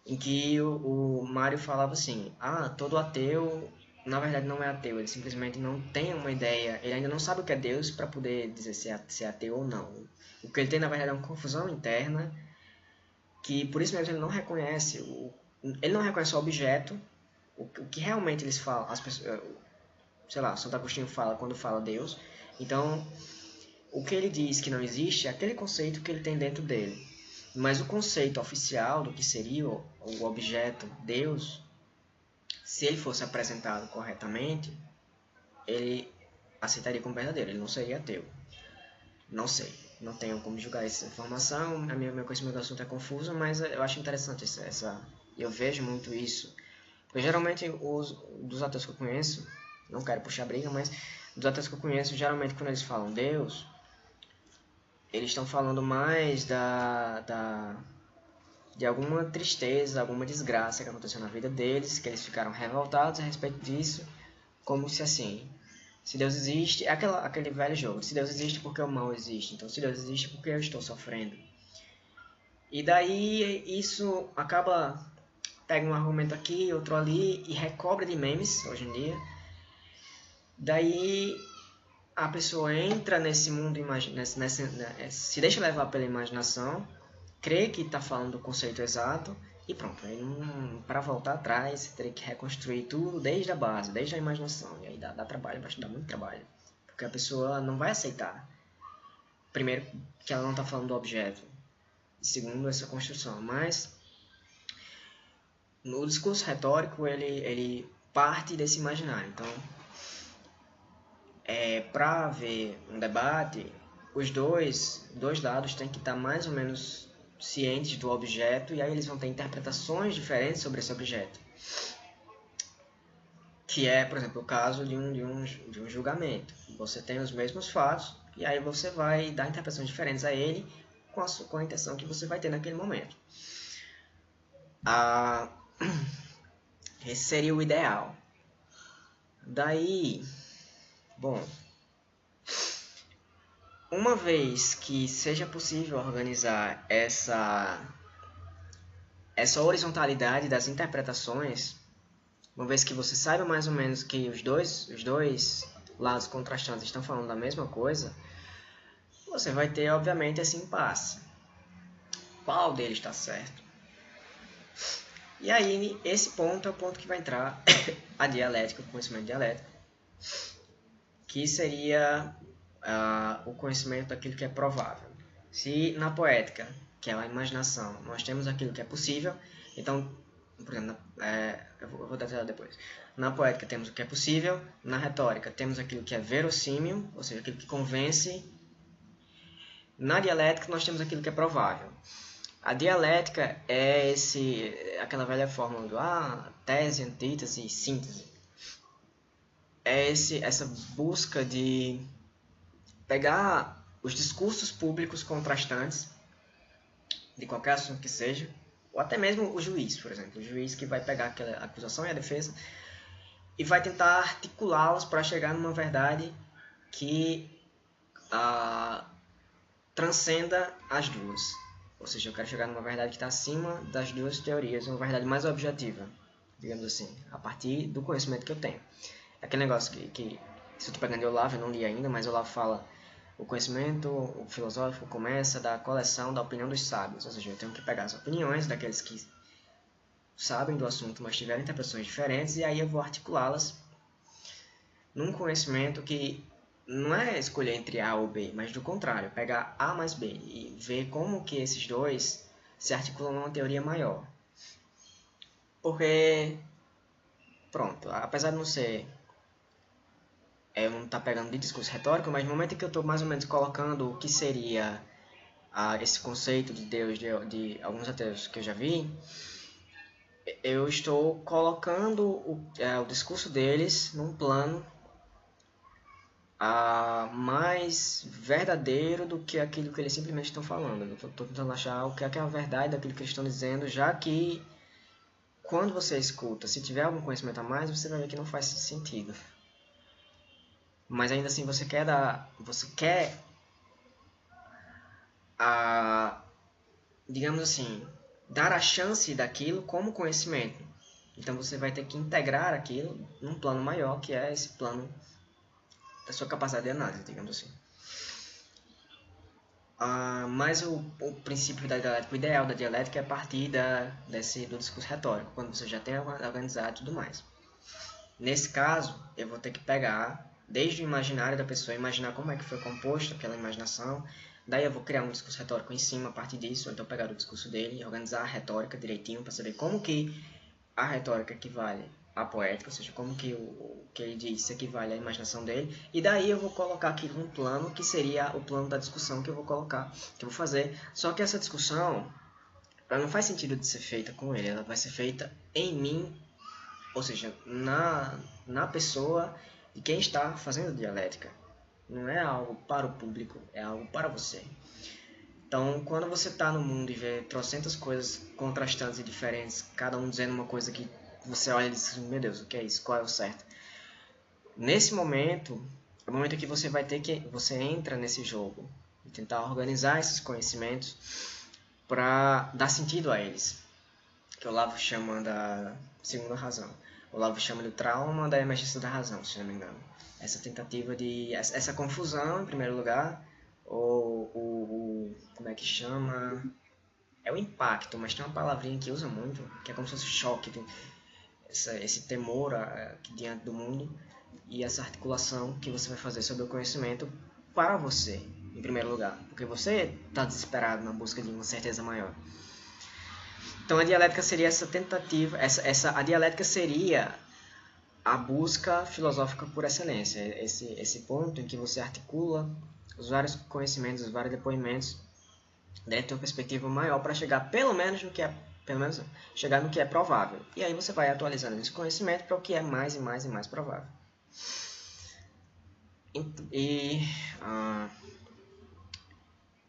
em que o Mário falava assim, todo ateu na verdade não é ateu, ele simplesmente não tem uma ideia, ele ainda não sabe o que é Deus para poder dizer se é ateu ou não. O que ele tem na verdade é uma confusão interna, que por isso mesmo ele não reconhece, ele não reconhece o objeto, o que realmente eles falam, as pessoas, sei lá, Santo Agostinho fala quando fala Deus. Então, o que ele diz que não existe é aquele conceito que ele tem dentro dele. Mas o conceito oficial do que seria o objeto Deus, se ele fosse apresentado corretamente, ele aceitaria como verdadeiro, ele não seria ateu. Não sei, não tenho como julgar essa informação, meu conhecimento do assunto é confuso, mas eu acho interessante eu vejo muito isso. Porque geralmente dos ateus que eu conheço, não quero puxar briga, mas dos ateus que eu conheço, geralmente quando eles falam Deus, eles estão falando mais de alguma tristeza, alguma desgraça que aconteceu na vida deles, que eles ficaram revoltados a respeito disso, como se assim, se Deus existe, é aquele velho jogo, se Deus existe porque o mal existe, então se Deus existe porque eu estou sofrendo. E daí isso acaba, pega um argumento aqui, outro ali, e recobre de memes, hoje em dia. Daí a pessoa entra nesse mundo, se deixa levar pela imaginação, crê que está falando do conceito exato e pronto. Aí para voltar atrás, você teria que reconstruir tudo desde a base, desde a imaginação. E aí dá trabalho, dá muito trabalho. Porque a pessoa não vai aceitar. Primeiro, que ela não está falando do objeto. E segundo, essa construção. Mas no discurso retórico, ele parte desse imaginário. Então, para haver um debate, os dois lados têm que estar mais ou menos cientes do objeto e aí eles vão ter interpretações diferentes sobre esse objeto. Que é, por exemplo, o caso de um julgamento. Você tem os mesmos fatos e aí você vai dar interpretações diferentes a ele com a intenção que você vai ter naquele momento. Esse seria o ideal. Daí, bom, uma vez que seja possível organizar essa horizontalidade das interpretações, uma vez que você saiba mais ou menos que os dois lados contrastantes estão falando da mesma coisa, você vai ter, obviamente, esse impasse. Qual deles está certo? E aí, esse ponto é o ponto que vai entrar a dialética, o conhecimento dialético, que seria o conhecimento daquilo que é provável. Se na poética, que é a imaginação, nós temos aquilo que é possível, então, por exemplo, eu vou detalhar depois. Na poética temos o que é possível, na retórica temos aquilo que é verossímil, ou seja, aquilo que convence. Na dialética nós temos aquilo que é provável. A dialética é aquela velha fórmula do tese, antítese e síntese. É essa busca de pegar os discursos públicos contrastantes, de qualquer assunto que seja, ou até mesmo o juiz, por exemplo. O juiz que vai pegar aquela acusação e a defesa e vai tentar articulá-los para chegar numa verdade que transcenda as duas. Ou seja, eu quero chegar numa verdade que está acima das duas teorias, uma verdade mais objetiva, digamos assim, a partir do conhecimento que eu tenho. Aquele negócio que se eu estou pegando de Olavo, eu não li ainda, mas Olavo fala: o conhecimento o filosófico começa da coleção da opinião dos sábios. Ou seja, eu tenho que pegar as opiniões daqueles que sabem do assunto, mas tiveram interpretações diferentes, e aí eu vou articulá-las num conhecimento que não é escolher entre A ou B, mas do contrário, pegar A mais B e ver como que esses dois se articulam numa teoria maior. Porque, pronto, apesar de não ser não estar pegando de discurso retórico, mas no momento em que eu estou mais ou menos colocando o que seria esse conceito de Deus de alguns ateus que eu já vi, eu estou colocando o discurso deles num plano mais verdadeiro do que aquilo que eles simplesmente estão falando. Eu estou tentando achar o que é a verdade daquilo que eles estão dizendo, já que quando você escuta, se tiver algum conhecimento a mais, você vai ver que não faz sentido. Mas ainda assim você quer digamos assim, dar a chance daquilo como conhecimento. Então você vai ter que integrar aquilo num plano maior, que é esse plano da sua capacidade de análise, digamos assim. Mas o princípio da dialética, o ideal da dialética é partir do discurso retórico, quando você já tem organizado e tudo mais. Nesse caso, eu vou ter que pegar, desde o imaginário da pessoa, imaginar como é que foi composto aquela imaginação, daí eu vou criar um discurso retórico em cima a partir disso, ou então pegar o discurso dele, organizar a retórica direitinho para saber como que a retórica equivale à poética, ou seja, como que o que ele diz equivale à imaginação dele, e daí eu vou colocar aqui num plano que seria o plano da discussão que eu vou colocar, que eu vou fazer. Só que essa discussão, ela não faz sentido de ser feita com ele, ela vai ser feita em mim, ou seja, na pessoa de quem está fazendo dialética. Não é algo para o público, é algo para você. Então, quando você está no mundo e vê trocentas coisas contrastantes e diferentes, cada um dizendo uma coisa que você olha e diz, meu Deus, o que é isso? Qual é o certo? Nesse momento, é o momento que você vai ter que... Você entra nesse jogo e tentar organizar esses conhecimentos para dar sentido a eles. Que o Olavo chama da segunda razão. O Olavo chama do trauma da emergência da razão, se não me engano. Essa tentativa de... Essa confusão, em primeiro lugar, como é que chama? É o impacto, mas tem uma palavrinha que usa muito, que é como se fosse choque, esse temor diante do mundo e essa articulação que você vai fazer sobre o conhecimento para você, em primeiro lugar, porque você está desesperado na busca de uma certeza maior. Então a dialética seria essa tentativa, a dialética seria a busca filosófica por excelência, esse ponto em que você articula os vários conhecimentos, os vários depoimentos dentro de uma perspectiva maior para chegar pelo menos chegar no que é provável. E aí você vai atualizando esse conhecimento para o que é mais e mais e mais provável.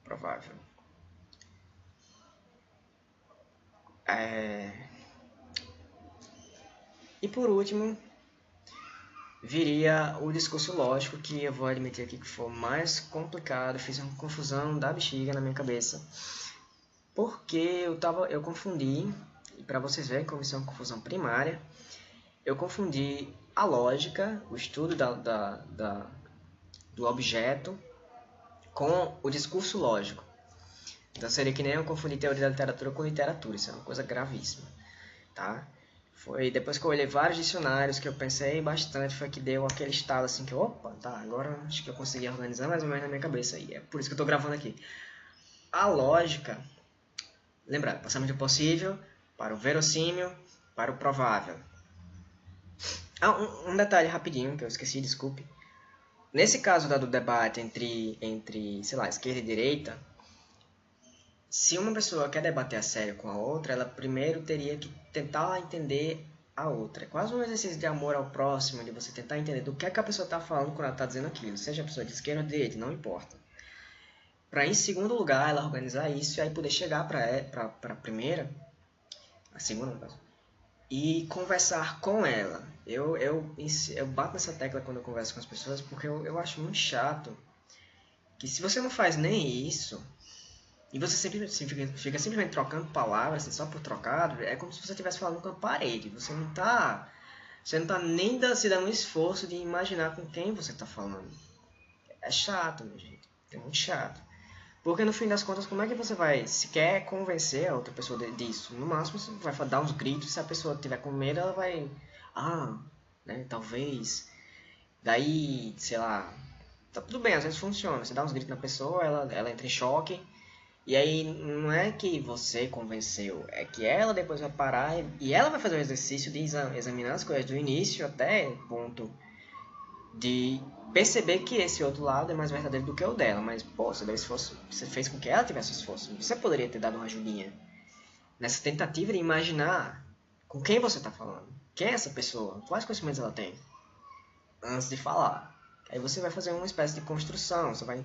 Provável. E por último, viria o discurso lógico, que eu vou admitir aqui que foi mais complicado, fiz uma confusão da bexiga na minha cabeça, porque eu confundi, e para vocês verem como isso é uma confusão primária, eu confundi a lógica, o estudo do objeto, com o discurso lógico. Então seria que nem eu confundir teoria da literatura com literatura, isso é uma coisa gravíssima, tá? Foi depois que eu olhei vários dicionários que eu pensei bastante, foi que deu aquele estalo assim que, opa, tá, agora acho que eu consegui organizar mais ou menos na minha cabeça, e é por isso que eu tô gravando aqui. A lógica, lembra, passamos do possível para o verossímil, para o provável. Um detalhe rapidinho que eu esqueci, desculpe. Nesse caso do debate entre, sei lá, esquerda e direita, se uma pessoa quer debater a sério com a outra, ela primeiro teria que tentar entender a outra. É quase um exercício de amor ao próximo, de você tentar entender do que é que a pessoa está falando quando ela está dizendo aquilo, seja a pessoa de esquerda ou de direita, não importa. Para, em segundo lugar, ela organizar isso e aí poder chegar para a primeira, a segunda, no caso, e conversar com ela. Eu bato nessa tecla quando eu converso com as pessoas, porque eu acho muito chato que se você não faz nem isso, e você sempre fica simplesmente trocando palavras, assim, só por trocado, é como se você estivesse falando com a parede. Você não tá nem se dando um esforço de imaginar com quem você está falando. É chato, minha gente. É muito chato. Porque no fim das contas, como é que você vai sequer convencer a outra pessoa disso? No máximo, você vai dar uns gritos. Se a pessoa tiver com medo, ela vai... né, talvez... Daí, sei lá... Tá tudo bem, às vezes funciona. Você dá uns gritos na pessoa, ela entra em choque. E aí, não é que você convenceu, é que ela depois vai parar e ela vai fazer o exercício de examinar as coisas do início até o ponto de perceber que esse outro lado é mais verdadeiro do que o dela. Mas, pô, você deu esforço, você fez com que ela tivesse esforço. Você poderia ter dado uma ajudinha nessa tentativa de imaginar com quem você está falando. Quem é essa pessoa? Quais conhecimentos ela tem? Antes de falar. Aí você vai fazer uma espécie de construção. Você vai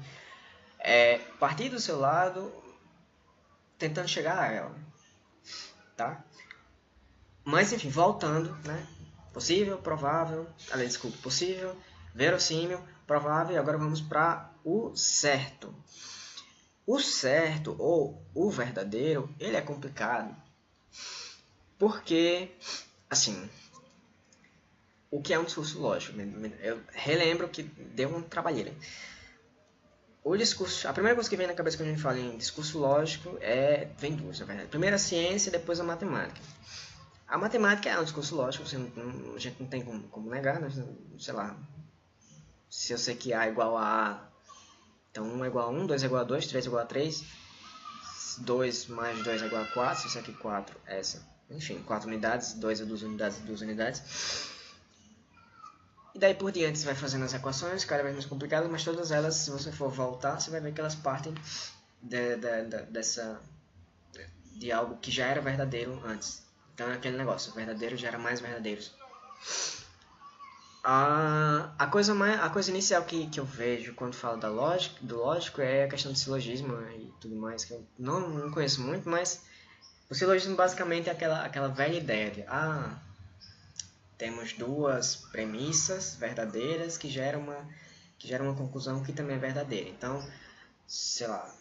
partir do seu lado, tentando chegar a ela, tá? Mas enfim, voltando, né? Possível, provável, desculpa, possível, verossímil, provável, e agora vamos para o certo. O certo, ou o verdadeiro, ele é complicado, porque assim, o que é um discurso lógico? Eu relembro que deu uma trabalheira. O discurso, a primeira coisa que vem na cabeça quando a gente fala em discurso lógico vem duas, na verdade. Primeiro a ciência e depois a matemática. A matemática é um discurso lógico, a gente não tem como negar, né? Sei lá. Se eu sei que A é igual a A, então 1 é igual a 1, 2 é igual a 2, 3 é igual a 3, 2 mais 2 é igual a 4, se isso aqui 4 é essa. Enfim, 4 unidades, 2 é 2 unidades, 2 unidades. E daí por diante você vai fazendo as equações, cada vez mais complicadas, mas todas elas, se você for voltar, você vai ver que elas partem de algo que já era verdadeiro antes. Então é aquele negócio, o verdadeiro gera mais verdadeiros. A coisa inicial que eu vejo quando falo do lógico é a questão do silogismo e tudo mais, que eu não conheço muito, mas o silogismo basicamente é aquela velha ideia de temos duas premissas verdadeiras que geram uma conclusão que também é verdadeira. Então, sei lá,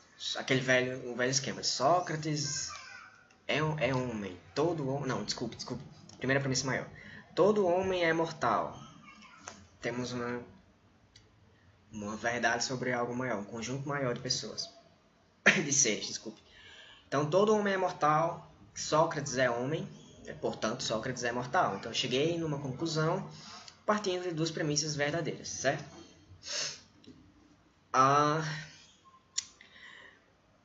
o velho esquema. Sócrates é homem. Todo homem... Não, desculpe. Primeira premissa maior. Todo homem é mortal. Temos uma verdade sobre algo maior, um conjunto maior de pessoas. De seres, desculpe. Então, todo homem é mortal. Sócrates é homem. Portanto, Sócrates é mortal. Então, eu cheguei numa conclusão partindo de duas premissas verdadeiras, certo?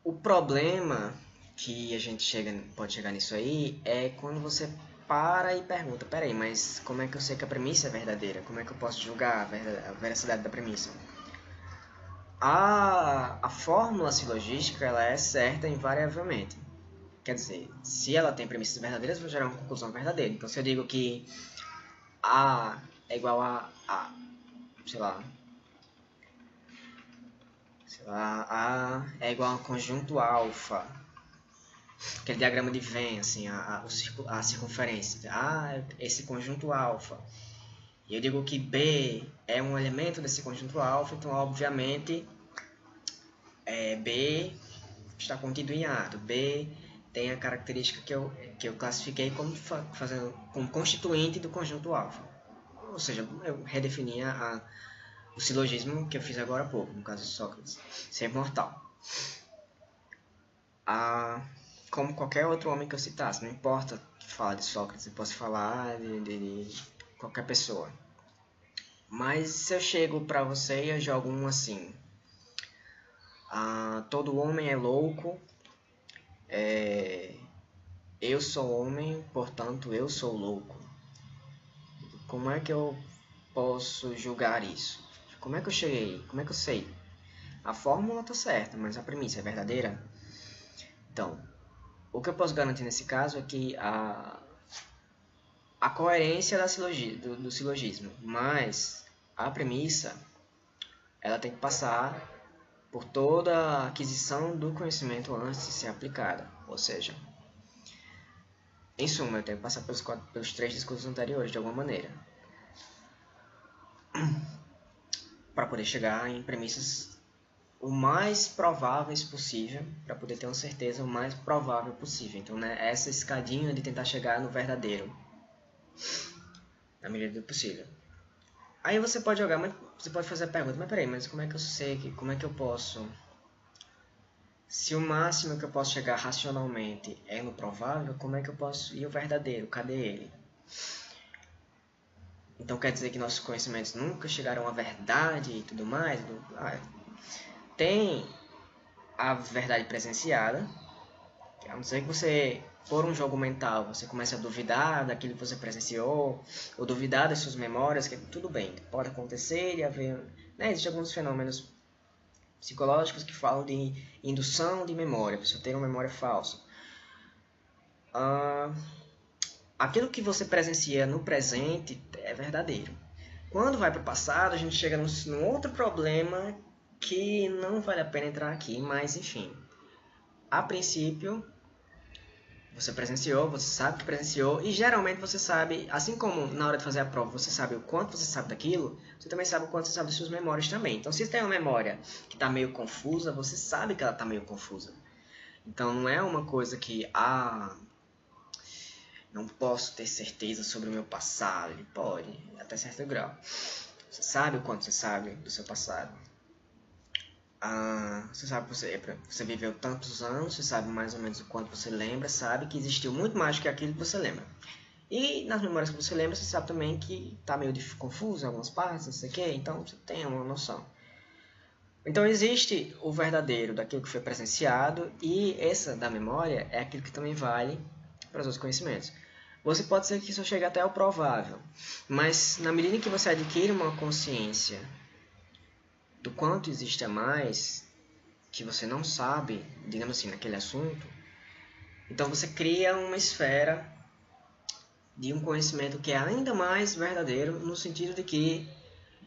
O problema que a gente pode chegar nisso aí é quando você para e pergunta, peraí, mas como é que eu sei que a premissa é verdadeira? Como é que eu posso julgar a veracidade da premissa? A fórmula silogística ela é certa invariavelmente. Quer dizer, se ela tem premissas verdadeiras, vai gerar uma conclusão verdadeira. Então, se eu digo que A é igual a sei lá, A é igual a um conjunto alfa, aquele diagrama de Venn, assim, a circunferência. Esse conjunto alfa. E eu digo que B é um elemento desse conjunto alfa, então, obviamente, B está contido em A. B tem a característica que eu classifiquei como constituinte do conjunto alfa. Ou seja, eu redefini o silogismo que eu fiz agora há pouco, no caso de Sócrates, ser mortal. Como qualquer outro homem que eu citasse, não importa falar de Sócrates, eu posso falar de qualquer pessoa. Mas se eu chego pra você e eu jogo um assim, todo homem é louco, eu sou homem, portanto eu sou louco. Como é que eu posso julgar isso? Como é que eu cheguei? Como é que eu sei? A fórmula tá certa, mas a premissa é verdadeira? Então, o que eu posso garantir nesse caso é que a coerência do silogismo, mas a premissa ela tem que passar por toda a aquisição do conhecimento antes de ser aplicada. Ou seja, em suma, eu tenho que passar pelos três discursos anteriores de alguma maneira para poder chegar em premissas o mais prováveis possível, para poder ter uma certeza o mais provável possível. Então, né, essa escadinha de tentar chegar no verdadeiro, na medida do possível. Aí você pode jogar, você pode fazer a pergunta, mas peraí, mas como é que eu sei, como é que eu posso... Se o máximo que eu posso chegar racionalmente é no provável, como é que eu posso... E o verdadeiro, cadê ele? Então quer dizer que nossos conhecimentos nunca chegaram à verdade e tudo mais? Tem a verdade presenciada, a não ser que você, por um jogo mental, você comece a duvidar daquilo que você presenciou, ou duvidar das suas memórias, que tudo bem, pode acontecer e haver... Né, existem alguns fenômenos psicológicos que falam de indução de memória, você ter uma memória falsa. Aquilo que você presencia no presente é verdadeiro. Quando vai para o passado, a gente chega num outro problema que não vale a pena entrar aqui, mas enfim. A princípio, você presenciou, você sabe que presenciou, e geralmente você sabe, assim como na hora de fazer a prova você sabe o quanto você sabe daquilo, você também sabe o quanto você sabe das suas memórias também. Então, se você tem uma memória que está meio confusa, você sabe que ela está meio confusa. Então, não é uma coisa que, Não posso ter certeza sobre o meu passado. Ele pode, até certo grau. Você sabe o quanto você sabe do seu passado. Você sabe que você viveu tantos anos, você sabe mais ou menos o quanto você lembra, sabe que existiu muito mais do que aquilo que você lembra. E nas memórias que você lembra, você sabe também que está meio confuso em algumas partes, não sei o que, então você tem uma noção. Então existe o verdadeiro daquilo que foi presenciado, e essa da memória é aquilo que também vale para os outros conhecimentos. Você pode ser que isso chegue até ao provável, mas na medida em que você adquire uma consciência do quanto existe a mais que você não sabe, digamos assim, naquele assunto, então você cria uma esfera de um conhecimento que é ainda mais verdadeiro, no sentido de que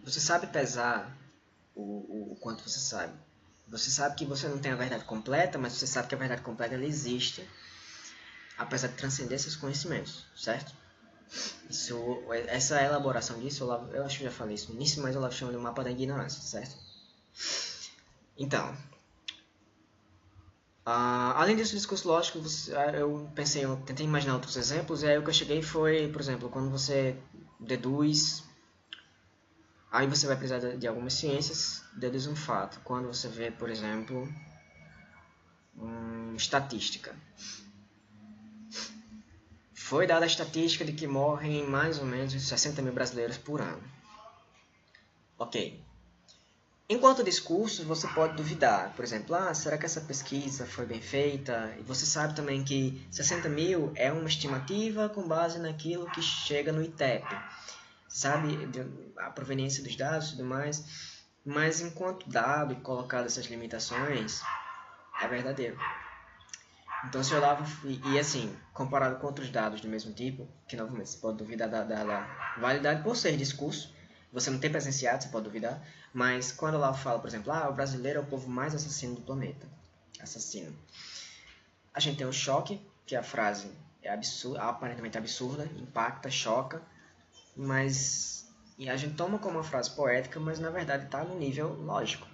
você sabe pesar o quanto você sabe. Você sabe que você não tem a verdade completa, mas você sabe que a verdade completa ela existe, apesar de transcender esses conhecimentos, certo? Essa elaboração disso, eu acho que já falei isso no início, mas eu chamo de mapa da ignorância, certo? Então, além desse discurso lógico, eu tentei imaginar outros exemplos, e aí o que eu cheguei foi, por exemplo, quando você deduz, aí você vai precisar de algumas ciências, deduz um fato. Quando você vê, por exemplo, estatística. Foi dada a estatística de que morrem mais ou menos 60 mil brasileiros por ano. Ok. Enquanto discurso, você pode duvidar. Por exemplo, será que essa pesquisa foi bem feita? E você sabe também que 60 mil é uma estimativa com base naquilo que chega no ITEP. Sabe a proveniência dos dados e tudo mais. Mas enquanto dado e colocado essas limitações, é verdadeiro. Então, se eu olhava, e assim, comparado com outros dados do mesmo tipo, que novamente você pode duvidar da validade por ser discurso, você não tem presenciado, você pode duvidar, mas quando lá fala, por exemplo, o brasileiro é o povo mais assassino do planeta. Assassino. A gente tem um choque, que a frase é aparentemente absurda, impacta, choca, mas e a gente toma como uma frase poética, mas na verdade está no nível lógico.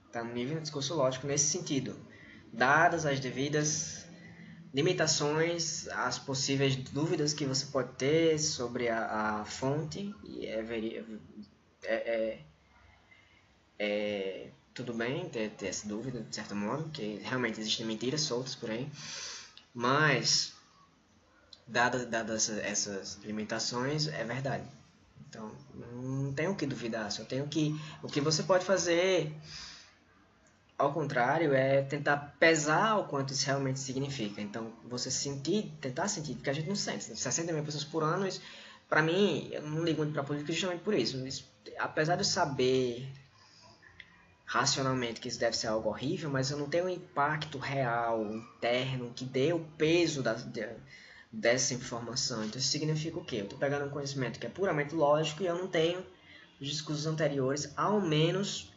Está no nível do discurso lógico nesse sentido. Dadas as devidas limitações, as possíveis dúvidas que você pode ter sobre a fonte, e tudo bem ter essa dúvida, de certo modo, que realmente existem mentiras soltas por aí, mas, dadas essas limitações, é verdade. Então, não tem o que duvidar, só tem o que você pode fazer, ao contrário, é tentar pesar o quanto isso realmente significa. Então, você tentar sentir, porque a gente não sente. 60 mil pessoas por ano, para mim, eu não ligo muito para a política justamente por isso. Apesar de eu saber racionalmente que isso deve ser algo horrível, mas eu não tenho um impacto real, interno, que dê o peso dessa informação. Então isso significa o quê? Eu estou pegando um conhecimento que é puramente lógico e eu não tenho os discursos anteriores, ao menos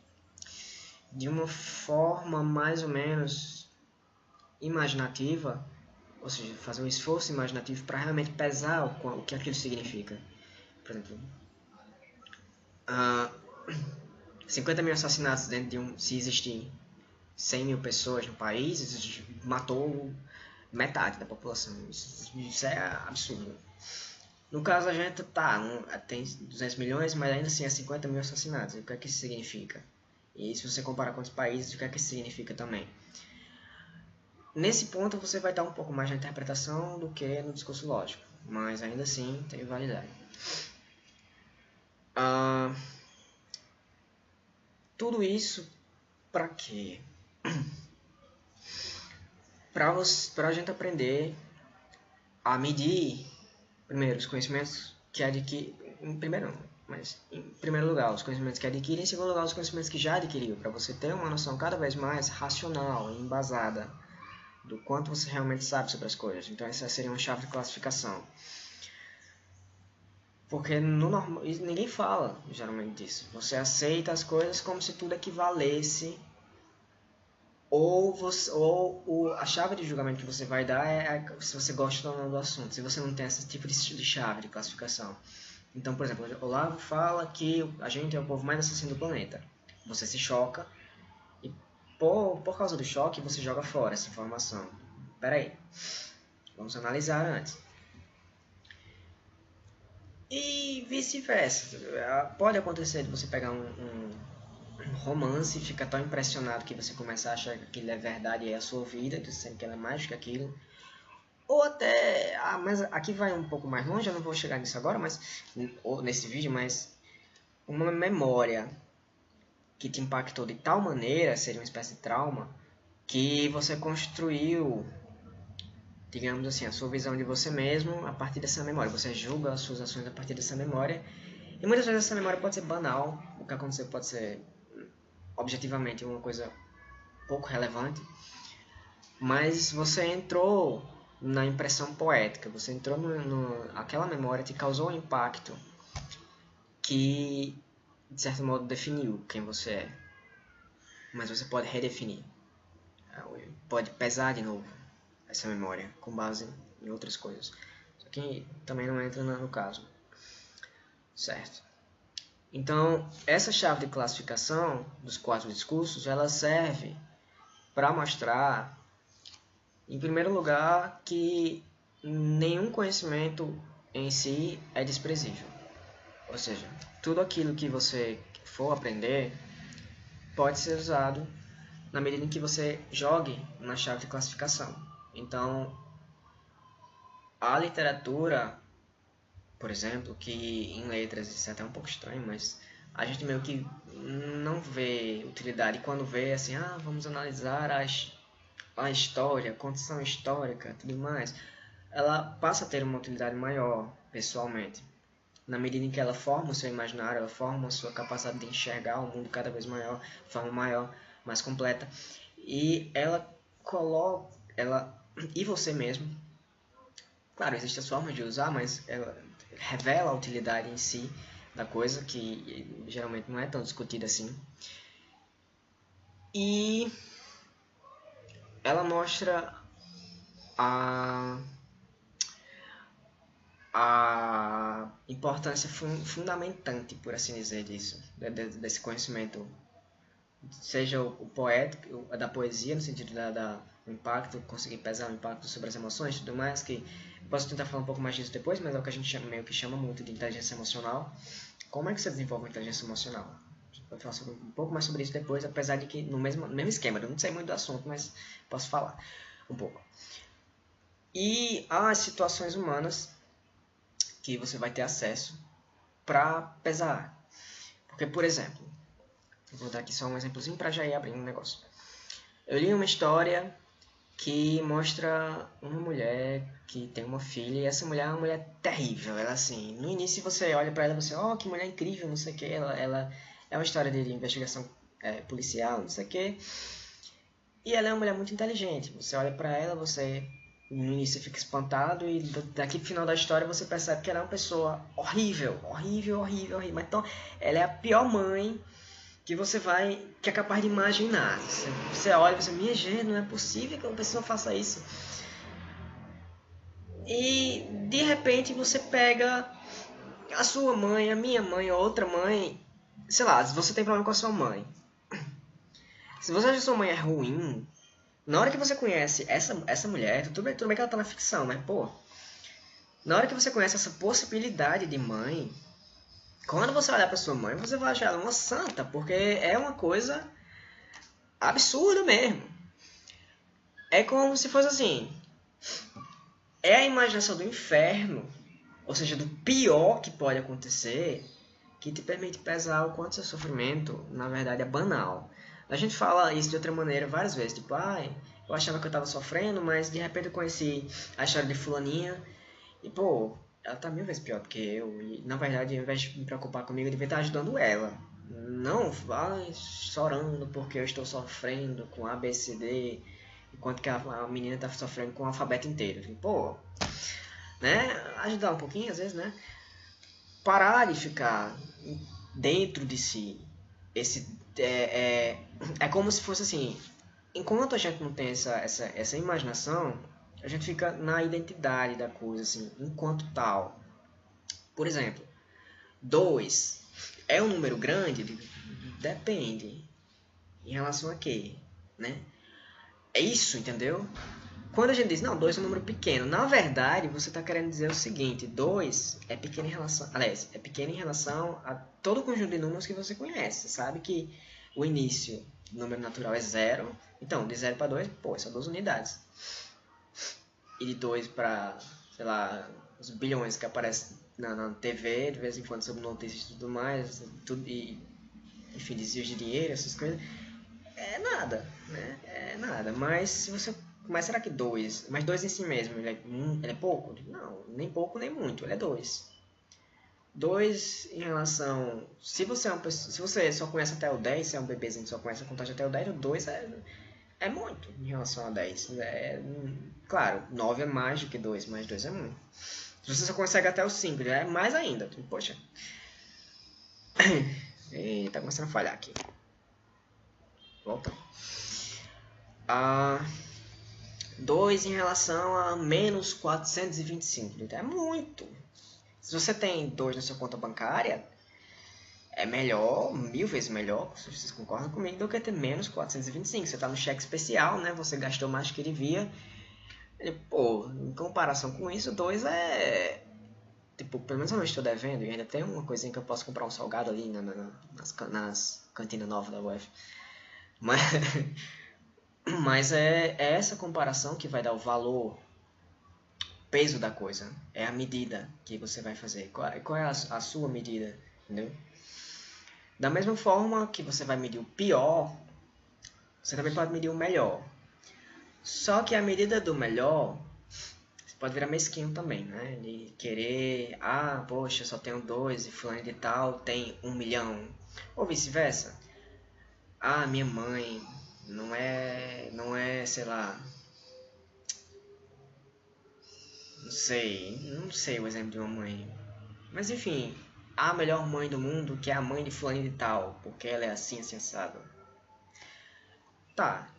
de uma forma mais ou menos imaginativa, ou seja, fazer um esforço imaginativo para realmente pesar o que aquilo significa. Por exemplo, 50 mil assassinatos dentro de se existir 100 mil pessoas no país, matou metade da população. Isso é absurdo. No caso, a gente tem 200 milhões, mas ainda assim é 50 mil assassinatos. E o que é que isso significa? E se você comparar com outros países, o que é que isso significa também? Nesse ponto, você vai estar um pouco mais na interpretação do que no discurso lógico. Mas ainda assim, tem validade. Tudo isso para quê? Para a gente aprender a medir, primeiro, os conhecimentos que adquire. Em primeiro lugar, os conhecimentos que adquire, em segundo lugar, os conhecimentos que já adquiriu, para você ter uma noção cada vez mais racional e embasada do quanto você realmente sabe sobre as coisas. Então, essa seria uma chave de classificação. Porque no normal, ninguém fala geralmente disso. Você aceita as coisas como se tudo equivalesse, ou a chave de julgamento que você vai dar é se você gosta ou não do assunto, se você não tem esse tipo de chave de classificação. Então, por exemplo, o Olavo fala que a gente é o povo mais assassino do planeta. Você se choca e por causa do choque você joga fora essa informação. Espera aí, vamos analisar antes. E vice-versa. Pode acontecer de você pegar um romance e ficar tão impressionado que você começa a achar que aquilo é verdade e é a sua vida, sendo que ela é mais do que aquilo. Ou até, mas aqui vai um pouco mais longe, eu não vou chegar nisso agora, mas ou nesse vídeo, mas uma memória que te impactou de tal maneira, seria uma espécie de trauma, que você construiu, digamos assim, a sua visão de você mesmo a partir dessa memória. Você julga as suas ações a partir dessa memória. E muitas vezes essa memória pode ser banal, o que aconteceu pode ser objetivamente uma coisa pouco relevante, mas você entrou na impressão poética, você entrou aquela memória te causou um impacto que, de certo modo, definiu quem você é. Mas você pode redefinir, pode pesar de novo essa memória com base em outras coisas. Só que também não entra no caso, certo? Então, essa chave de classificação dos 4 discursos, ela serve para mostrar, em primeiro lugar, que nenhum conhecimento em si é desprezível. Ou seja, tudo aquilo que você for aprender pode ser usado na medida em que você jogue na chave de classificação. Então, a literatura, por exemplo, que em letras isso é até um pouco estranho, mas a gente meio que não vê utilidade. Quando vê, assim, vamos analisar a história, a condição histórica, tudo mais, ela passa a ter uma utilidade maior, pessoalmente. Na medida em que ela forma o seu imaginário, ela forma a sua capacidade de enxergar o mundo cada vez maior, de forma maior, mais completa. E ela coloca, e você mesmo, claro, existem as formas de usar, mas ela revela a utilidade em si da coisa, que geralmente não é tão discutida assim. E ela mostra a importância fundamentante, por assim dizer, desse conhecimento, seja o poético, da poesia, no sentido do impacto, conseguir pesar o impacto sobre as emoções e tudo mais, que posso tentar falar um pouco mais disso depois, mas é o que a gente meio que chama muito de inteligência emocional. Como é que você desenvolve a inteligência emocional? A gente pode falar um pouco mais sobre isso depois, apesar de que no mesmo esquema, eu não sei muito do assunto, mas posso falar um pouco. E as situações humanas que você vai ter acesso para pesar. Porque, por exemplo, vou dar aqui só um exemplozinho para já ir abrindo um negócio. Eu li uma história que mostra uma mulher que tem uma filha, e essa mulher é uma mulher terrível. Ela, assim, no início você olha para ela e você, que mulher incrível, não sei o que. Ela é uma história de investigação policial, não sei o que. E ela é uma mulher muito inteligente. Você olha para ela, você no início fica espantado, e daqui pro final da história você percebe que ela é uma pessoa horrível, horrível, horrível, horrível. Então, ela é a pior mãe que é capaz de imaginar. Você olha e você, minha gente, não é possível que uma pessoa faça isso. E de repente você pega a sua mãe, a minha mãe, ou outra mãe, sei lá, se você tem problema com a sua mãe. Se você acha que a sua mãe é ruim, na hora que você conhece essa mulher, tudo bem que ela tá na ficção, mas pô, na hora que você conhece essa possibilidade de mãe, quando você olhar para sua mãe, você vai achar ela uma santa, porque é uma coisa absurda mesmo. É como se fosse assim, é a imaginação do inferno, ou seja, do pior que pode acontecer, que te permite pesar o quanto seu sofrimento, na verdade, é banal. A gente fala isso de outra maneira várias vezes, tipo, eu achava que eu estava sofrendo, mas de repente eu conheci a história de fulaninha, e pô, ela tá 1000 vezes pior do que eu, e na verdade, ao invés de me preocupar comigo, eu devia estar ajudando ela. Não chorando porque eu estou sofrendo com ABCD, enquanto que a menina está sofrendo com o alfabeto inteiro. Pô, né? Ajudar um pouquinho, às vezes, né? Parar de ficar dentro de si. É como se fosse assim, enquanto a gente não tem essa imaginação, a gente fica na identidade da coisa, assim, enquanto tal. Por exemplo, 2 é um número grande? Depende. Em relação a quê? Né? É isso, entendeu? quando a gente diz, não, 2 é um número pequeno, na verdade, você está querendo dizer o seguinte, 2 é pequeno em relação, aliás, é pequeno em relação a todo o conjunto de números que você conhece. Você sabe que o início do número natural é 0, então, de 0 para 2, pô, são 2 unidades. E de 2 para, sei lá, os bilhões que aparecem na TV, de vez em quando sobre notícias e tudo mais, tudo, e, enfim, desvios de dinheiro, essas coisas, é nada, né? É nada. Mas se você. Mas será que 2? Mas 2 em si mesmo, ele é pouco? Não, nem pouco nem muito, ele é 2. 2 em relação. Se você é uma pessoa, se você só conhece até o 10, se é um bebezinho que só conhece a contagem até o 10, o 2 é muito em relação a 10. Claro, 9 é mais do que 2, mas 2 é muito. Se você só consegue até o 5, já é mais ainda. Poxa. Eita, tá começando a falhar aqui. Volta. 2 em relação a menos 425. É muito. Se você tem 2 na sua conta bancária, é melhor, 1000 vezes melhor, se vocês concordam comigo, do que ter menos 425. Você está no cheque especial, né? Você gastou mais que devia. Pô, em comparação com isso, 2 é... Tipo, pelo menos eu não estou devendo e ainda tem uma coisinha que eu posso comprar um salgado ali nas cantinas novas da UF. Mas é essa comparação que vai dar o valor, peso da coisa. É a medida que você vai fazer. Qual é a sua medida? Entendeu? Da mesma forma que você vai medir o pior, você também pode medir o melhor. Só que a medida do melhor, você pode virar mesquinho também, né? De querer, poxa, só tenho 2 e fulano de tal tem 1 milhão. Ou vice-versa. Minha mãe não é, sei lá, não sei o exemplo de uma mãe. Mas enfim, a melhor mãe do mundo, que é a mãe de fulano de tal, porque ela é assim, assim, assado. Tá.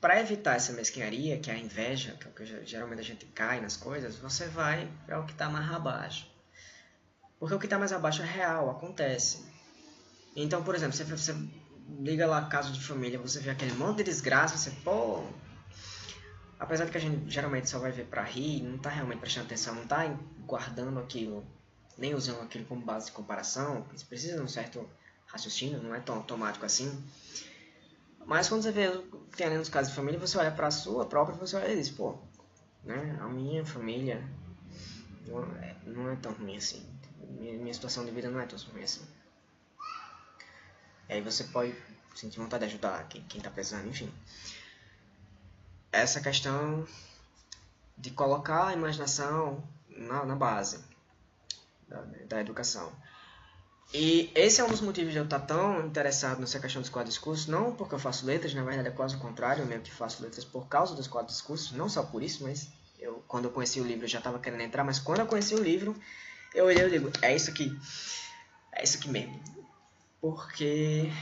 Para evitar essa mesquinharia, que é a inveja, que é o que geralmente a gente cai nas coisas, você vai para o que está mais abaixo. Porque o que está mais abaixo é real, acontece. Então, por exemplo, você liga lá caso de família, você vê aquele monte de desgraça, você, pô... Apesar de que a gente geralmente só vai ver para rir, não está realmente prestando atenção, não está guardando aquilo, nem usando aquilo como base de comparação, isso precisa de um certo raciocínio, não é tão automático assim. Mas quando você vê, tem ali nos casos de família, você olha para a sua própria e você olha e diz, pô, né, a minha família não é tão ruim assim. Minha situação de vida não é tão ruim assim. E aí você pode sentir vontade de ajudar quem tá precisando, enfim. Essa questão de colocar a imaginação na base da educação. E esse é um dos motivos de eu estar tão interessado nessa questão dos quadros discursos, não porque eu faço letras, na verdade é quase o contrário, eu meio que faço letras por causa dos quadros discursos, não só por isso, mas quando eu conheci o livro eu já estava querendo entrar, mas quando eu conheci o livro, eu olhei e digo, é isso aqui mesmo. Porque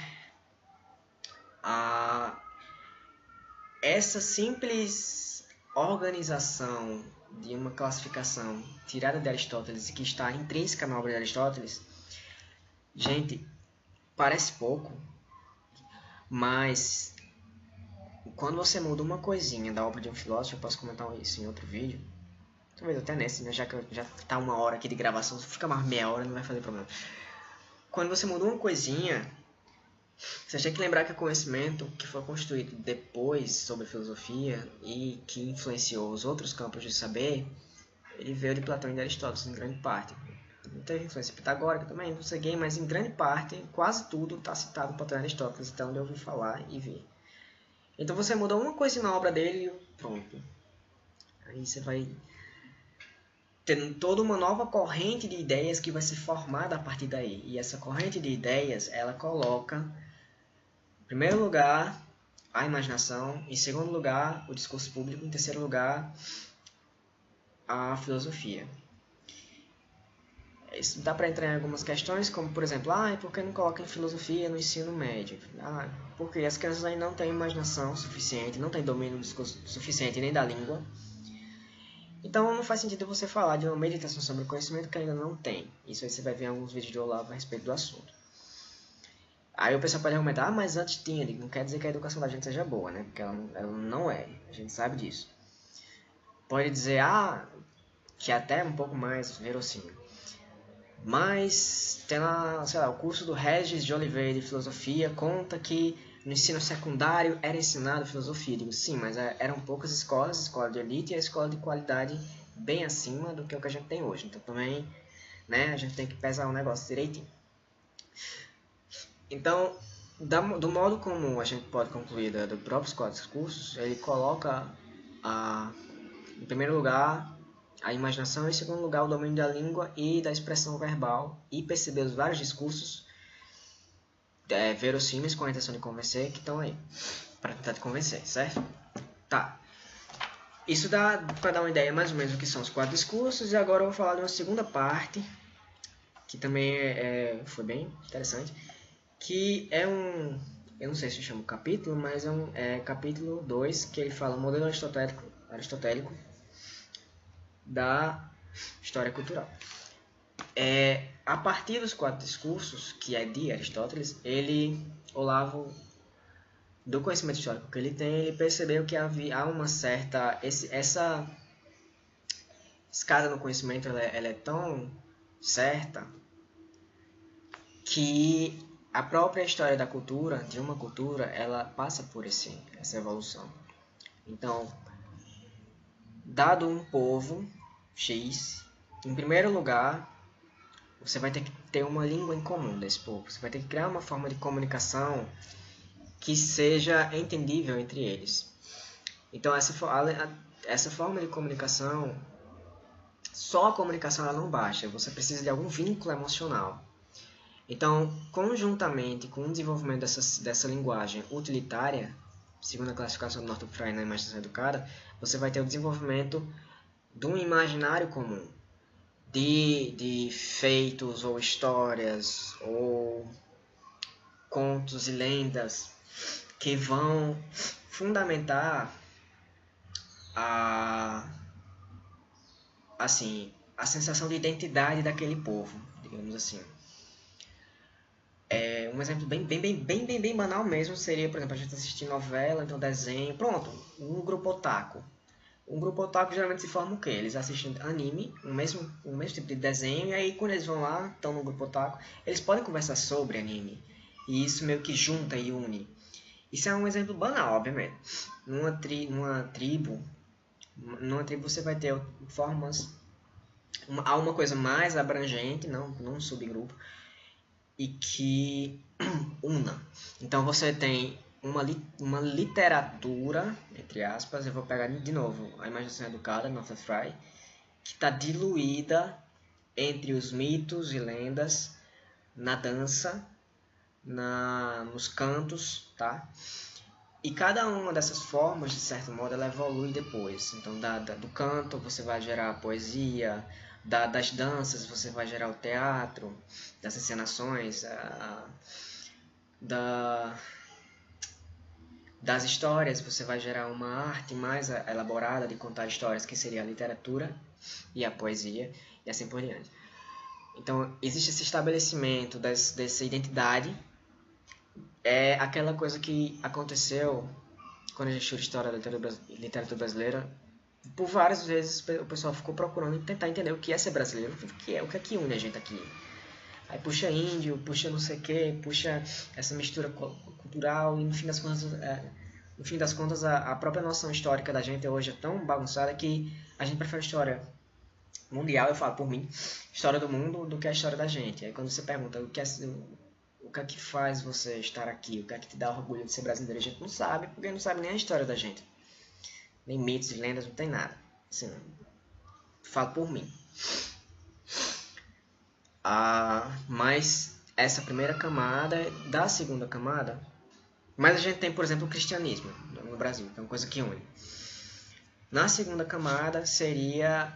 essa simples organização de uma classificação tirada de Aristóteles e que está intrínseca na obra de Aristóteles, gente, parece pouco, mas quando você muda uma coisinha da obra de um filósofo, eu posso comentar isso em outro vídeo, talvez até nesse, né, já que já está 1 hora aqui de gravação, se ficar mais meia hora não vai fazer problema. Quando você muda uma coisinha, você tem que lembrar que o conhecimento que foi construído depois sobre filosofia e que influenciou os outros campos de saber, ele veio de Platão e de Aristóteles em grande parte. Teve influência pitagórica também, não sei, mas em grande parte, quase tudo está citado em Platão e Aristóteles, então onde eu ouvi falar e vi. Então você muda uma coisa na obra dele e pronto. Aí você vai tendo toda uma nova corrente de ideias que vai ser formada a partir daí. E essa corrente de ideias, ela coloca, em primeiro lugar, a imaginação, em segundo lugar, o discurso público, em terceiro lugar, a filosofia. Isso dá para entrar em algumas questões, como por exemplo, por que não coloca em filosofia no ensino médio? Porque as crianças ainda não têm imaginação suficiente, não têm domínio do discurso suficiente nem da língua. Então não faz sentido você falar de uma meditação sobre o conhecimento que ainda não tem. Isso aí você vai ver em alguns vídeos do Olavo a respeito do assunto. Aí o pessoal pode argumentar, mas antes tinha, não quer dizer que a educação da gente seja boa, né? Porque ela não é, a gente sabe disso. Pode dizer, que é até um pouco mais verossímil. Mas tem lá, sei lá, o curso do Regis de Oliveira de Filosofia conta que no ensino secundário era ensinado filosofia. Digo, sim, mas eram poucas escolas, a escola de elite e a escola de qualidade bem acima do que o que a gente tem hoje. Então também, né, a gente tem que pesar o negócio direitinho. Então, do modo como a gente pode concluir do próprio escola de cursos, ele coloca, em primeiro lugar, a imaginação, em segundo lugar, o domínio da língua e da expressão verbal, e perceber os vários discursos verossímeis com a intenção de convencer que estão aí, para tentar te convencer, certo? Tá. Isso dá para dar uma ideia mais ou menos do que são os 4 discursos, e agora eu vou falar de uma segunda parte, que também foi bem interessante, que é eu não sei se chama capítulo, mas é capítulo 2, que ele fala o modelo aristotélico da história cultural. A partir dos 4 discursos, que é de Aristóteles, Olavo, do conhecimento histórico que ele tem, ele percebeu que há uma certa... essa escada no conhecimento ela é tão certa que a própria história da cultura, de uma cultura, ela passa por essa evolução. Então, dado um povo X, em primeiro lugar, você vai ter que ter uma língua em comum desse povo. Você vai ter que criar uma forma de comunicação que seja entendível entre eles. Então, essa forma de comunicação, só a comunicação ela não basta. Você precisa de algum vínculo emocional. Então, conjuntamente com o desenvolvimento dessa linguagem utilitária, segundo a classificação do Northrop Frye na imaginação educada, você vai ter o desenvolvimento de um imaginário comum, de feitos ou histórias ou contos e lendas que vão fundamentar a sensação de identidade daquele povo, digamos assim. Um exemplo bem banal mesmo seria, por exemplo, a gente assistir novela, então desenho, pronto, um grupo otaku. Um grupo otaku geralmente se forma o quê? Eles assistem anime, o mesmo tipo de desenho, e aí quando eles vão lá, estão no grupo otaku, eles podem conversar sobre anime. E isso meio que junta e une. Isso é um exemplo banal, obviamente. Numa tribo você vai ter formas... há uma coisa mais abrangente, não um subgrupo, e que una. Então você tem uma literatura, entre aspas, eu vou pegar de novo a imaginação educada, Northrop Frye, que está diluída entre os mitos e lendas, na dança, nos cantos, tá? E cada uma dessas formas, de certo modo, ela evolui depois. Então, do canto você vai gerar a poesia, das danças você vai gerar o teatro, das encenações, das histórias você vai gerar uma arte mais elaborada de contar histórias, que seria a literatura e a poesia, e assim por diante. Então, existe esse estabelecimento dessa identidade. É aquela coisa que aconteceu quando a gente estuda história da literatura brasileira. Por várias vezes o pessoal ficou procurando tentar entender o que é ser brasileiro, o que é que une a gente aqui. Aí puxa índio, puxa não sei o que, puxa essa mistura cultural, e no fim das contas a própria noção histórica da gente hoje é tão bagunçada que a gente prefere a história mundial, eu falo por mim, história do mundo, do que a história da gente. Aí quando você pergunta o que é que faz você estar aqui, o que é que te dá orgulho de ser brasileiro, a gente não sabe, porque não sabe nem a história da gente. Nem mitos e lendas, não tem nada. Assim, falo por mim. Mas essa primeira camada, da segunda camada, mas a gente tem, por exemplo, o cristianismo no Brasil, que é uma coisa que une. Na segunda camada seria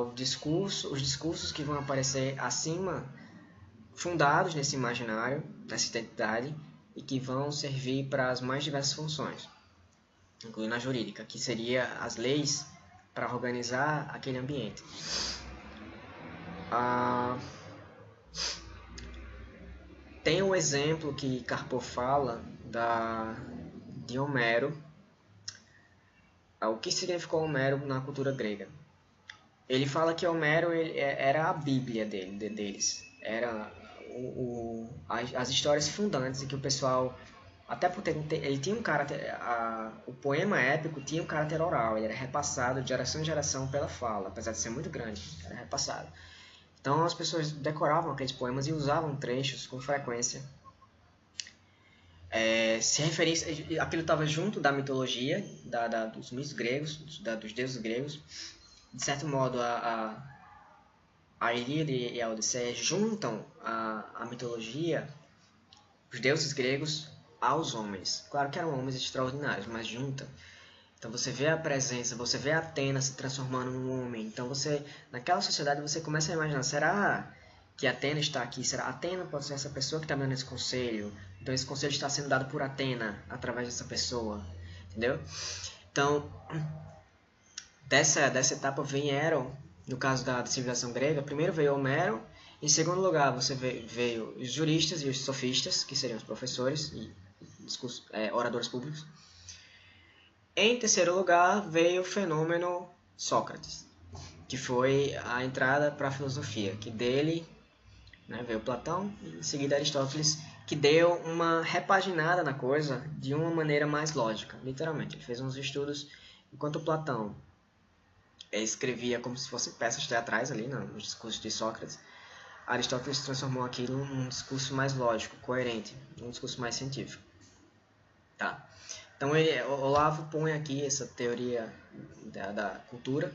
os discursos que vão aparecer acima, fundados nesse imaginário, nessa identidade, e que vão servir para as mais diversas funções, incluindo a jurídica, que seria as leis para organizar aquele ambiente. Tem o exemplo que Carpo fala de Homero, o que significou Homero na cultura grega. Ele fala que Homero era a Bíblia deles, era as histórias fundantes, e que o pessoal, até porque ele tinha um caráter, o poema épico tinha um caráter oral, ele era repassado de geração em geração pela fala, apesar de ser muito grande, era repassado. Então as pessoas decoravam aqueles poemas e usavam trechos com frequência. Se referisse, aquilo estava junto da mitologia, dos mitos gregos, dos deuses gregos. De certo modo, a Ilíada e a Odisseia juntam a mitologia, os deuses gregos, aos homens. Claro que eram homens extraordinários, mas juntam. Então você vê a presença, você vê Atena se transformando num homem. Então naquela sociedade você começa a imaginar, será que Atena está aqui? Será Atena pode ser essa pessoa que está dando esse conselho? Então esse conselho está sendo dado por Atena através dessa pessoa, entendeu? Então dessa etapa vieram, no caso da civilização grega, primeiro veio Homero, em segundo lugar você veio os juristas e os sofistas, que seriam os professores e oradores públicos. Em terceiro lugar veio o fenômeno Sócrates, que foi a entrada para a filosofia, que dele veio Platão e em seguida Aristóteles, que deu uma repaginada na coisa de uma maneira mais lógica, literalmente. Ele fez uns estudos, enquanto Platão escrevia como se fossem peças teatrais ali nos discursos de Sócrates, Aristóteles transformou aquilo num discurso mais lógico, coerente, num discurso mais científico. Tá? Então Olavo põe aqui essa teoria da cultura,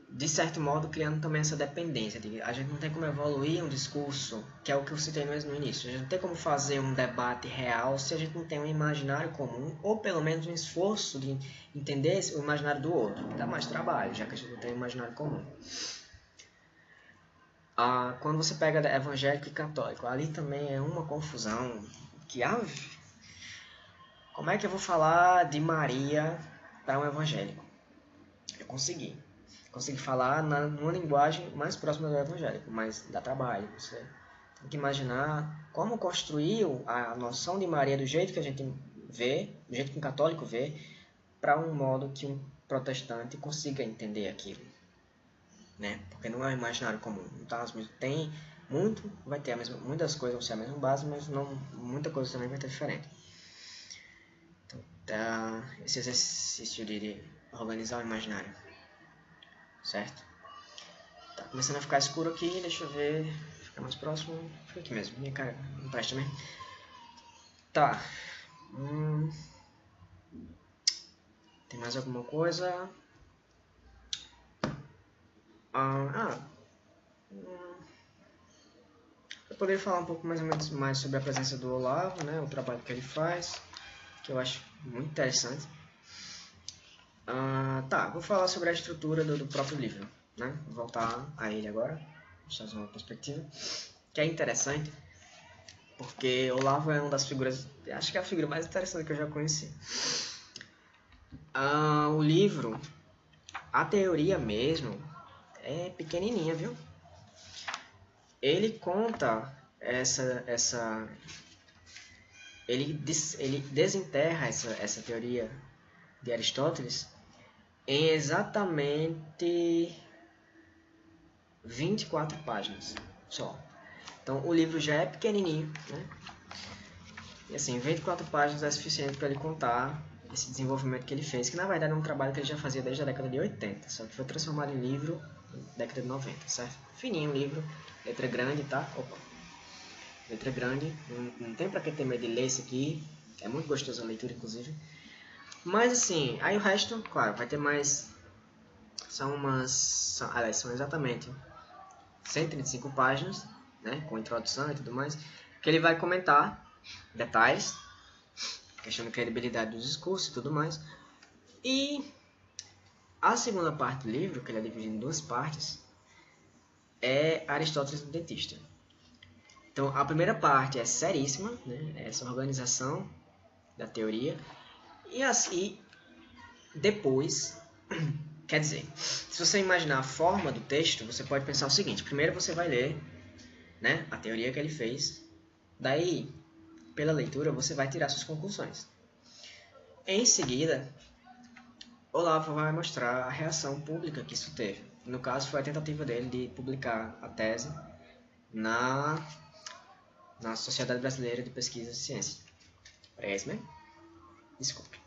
de certo modo criando também essa dependência. A gente não tem como evoluir um discurso, que é o que eu citei no início. A gente não tem como fazer um debate real se a gente não tem um imaginário comum, ou pelo menos um esforço de entender o imaginário do outro. Dá mais trabalho, já que a gente não tem um imaginário comum. Quando você pega evangélico e católico, ali também é uma confusão. Como é que eu vou falar de Maria para um evangélico? Eu consegui falar numa linguagem mais próxima do evangélico, mas dá trabalho. Você tem que imaginar como construir a noção de Maria do jeito que a gente vê, do jeito que um católico vê, para um modo que um protestante consiga entender aquilo. Porque não é um imaginário comum. Então, muitas coisas vão ser a mesma base, mas muita coisa também vai ter diferente. Então, esse exercício de organizar o imaginário. Certo? Tá começando a ficar escuro aqui, deixa eu ver. Fica mais próximo. Fica aqui mesmo, minha cara não presta mesmo. Tá. Tem mais alguma coisa? Eu poderia falar um pouco mais sobre a presença do Olavo, o trabalho que ele faz, que eu acho muito interessante. Vou falar sobre a estrutura do próprio livro, Vou voltar a ele agora, deixar uma perspectiva, que é interessante, porque Olavo é uma das figuras, acho que é a figura mais interessante que eu já conheci. O livro, a teoria mesmo, é pequenininha, viu? Ele conta ele desenterra essa teoria de Aristóteles em exatamente 24 páginas só. Então o livro já é pequenininho, E assim, 24 páginas é suficiente para ele contar esse desenvolvimento que ele fez, que na verdade é um trabalho que ele já fazia desde a década de 80, só que foi transformado em livro na década de 90, certo? Fininho o livro, letra grande, tá? Letra grande, não tem pra que ter medo de ler isso aqui, é muito gostoso a leitura, inclusive. Mas assim, aí o resto, claro, vai ter mais. São exatamente 135 páginas, com introdução e tudo mais, que ele vai comentar detalhes, questão de credibilidade dos discursos e tudo mais. E a segunda parte do livro, que ele é dividido em duas partes, é Aristóteles o Dentista. Então, a primeira parte é seríssima, essa organização da teoria, e assim, depois Quer dizer, se você imaginar a forma do texto, você pode pensar o seguinte: primeiro você vai ler, né, a teoria que ele fez, daí, pela leitura, você vai tirar suas conclusões. Em seguida, Olavo vai mostrar a reação pública que isso teve. No caso, foi a tentativa dele de publicar a tese na Sociedade Brasileira de Pesquisa de Ciência. É esse mesmo? Desculpe.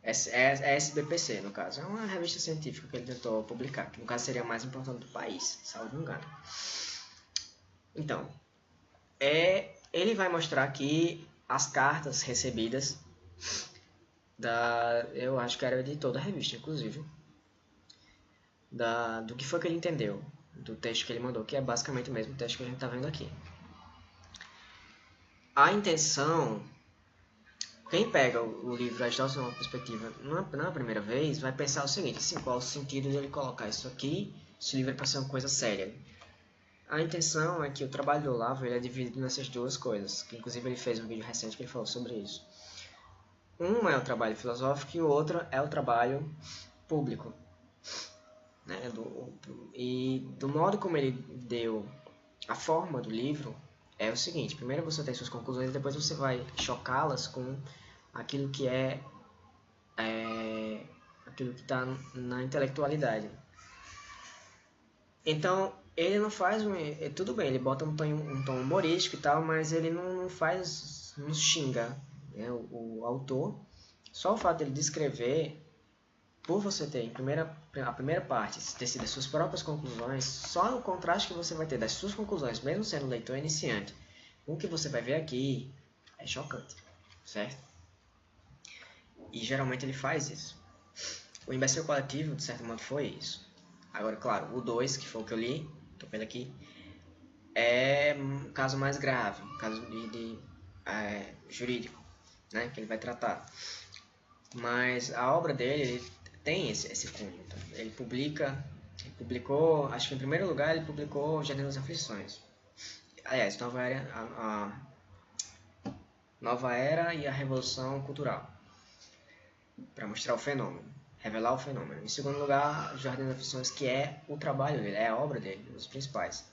É SBPC, no caso. É uma revista científica que ele tentou publicar, que no caso seria a mais importante do país, salvo engano. Então, ele vai mostrar aqui as cartas recebidas eu acho que era de toda a revista, inclusive, do que foi que ele entendeu do texto que ele mandou, que é basicamente o mesmo texto que a gente está vendo aqui. A intenção, quem pega o livro As Doses de uma Perspectiva na primeira vez, vai pensar o seguinte: assim, qual o sentido de ele colocar isso aqui, esse livro é para ser uma coisa séria. A intenção é que o trabalho do Olavo ele é dividido nessas duas coisas, que inclusive ele fez um vídeo recente que ele falou sobre isso. Um é o trabalho filosófico e o outro é o trabalho público. Né? E do modo como ele deu a forma do livro, é o seguinte: primeiro você tem suas conclusões e depois você vai chocá-las com aquilo que aquilo que está na intelectualidade. Então, ele não faz tudo bem, ele bota um tom humorístico e tal, mas ele não xinga, né, o autor. Só o fato dele descrever, por você ter a primeira parte, ter sido as suas próprias conclusões, só o contraste que você vai ter das suas conclusões, mesmo sendo leitor iniciante, com o que você vai ver aqui, é chocante, certo? E geralmente ele faz isso. O Imbecil Coletivo, de certo modo, foi isso. Agora, claro, o 2, que foi o que eu li, tô vendo aqui, é um caso mais grave, um caso jurídico, né, que ele vai tratar. Mas a obra dele ele tem esse cunho. Então, ele publicou, acho que em primeiro lugar ele publicou Jardim das Aflições. Aliás, Nova Era e a Revolução Cultural, para mostrar o fenômeno, revelar o fenômeno. Em segundo lugar, Jardim das Aflições, que é o trabalho dele, é a obra dele, um dos principais.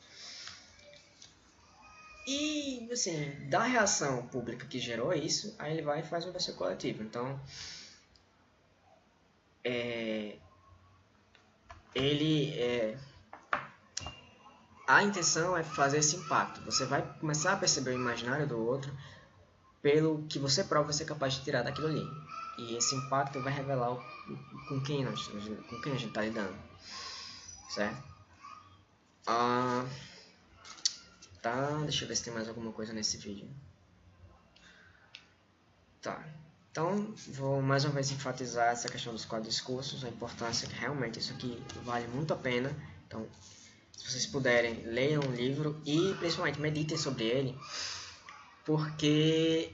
E, assim, da reação pública que gerou isso, aí ele vai e faz um Imbecil Coletivo. Então, a intenção é fazer esse impacto. Você vai começar a perceber o imaginário do outro pelo que você próprio vai ser capaz de tirar daquilo ali. E esse impacto vai revelar com quem a gente está lidando. Certo? Tá, deixa eu ver se tem mais alguma coisa nesse vídeo. Tá. Então, vou mais uma vez enfatizar essa questão dos quatro discursos, a importância que realmente isso aqui vale muito a pena. Então, se vocês puderem, leiam o livro e principalmente meditem sobre ele, porque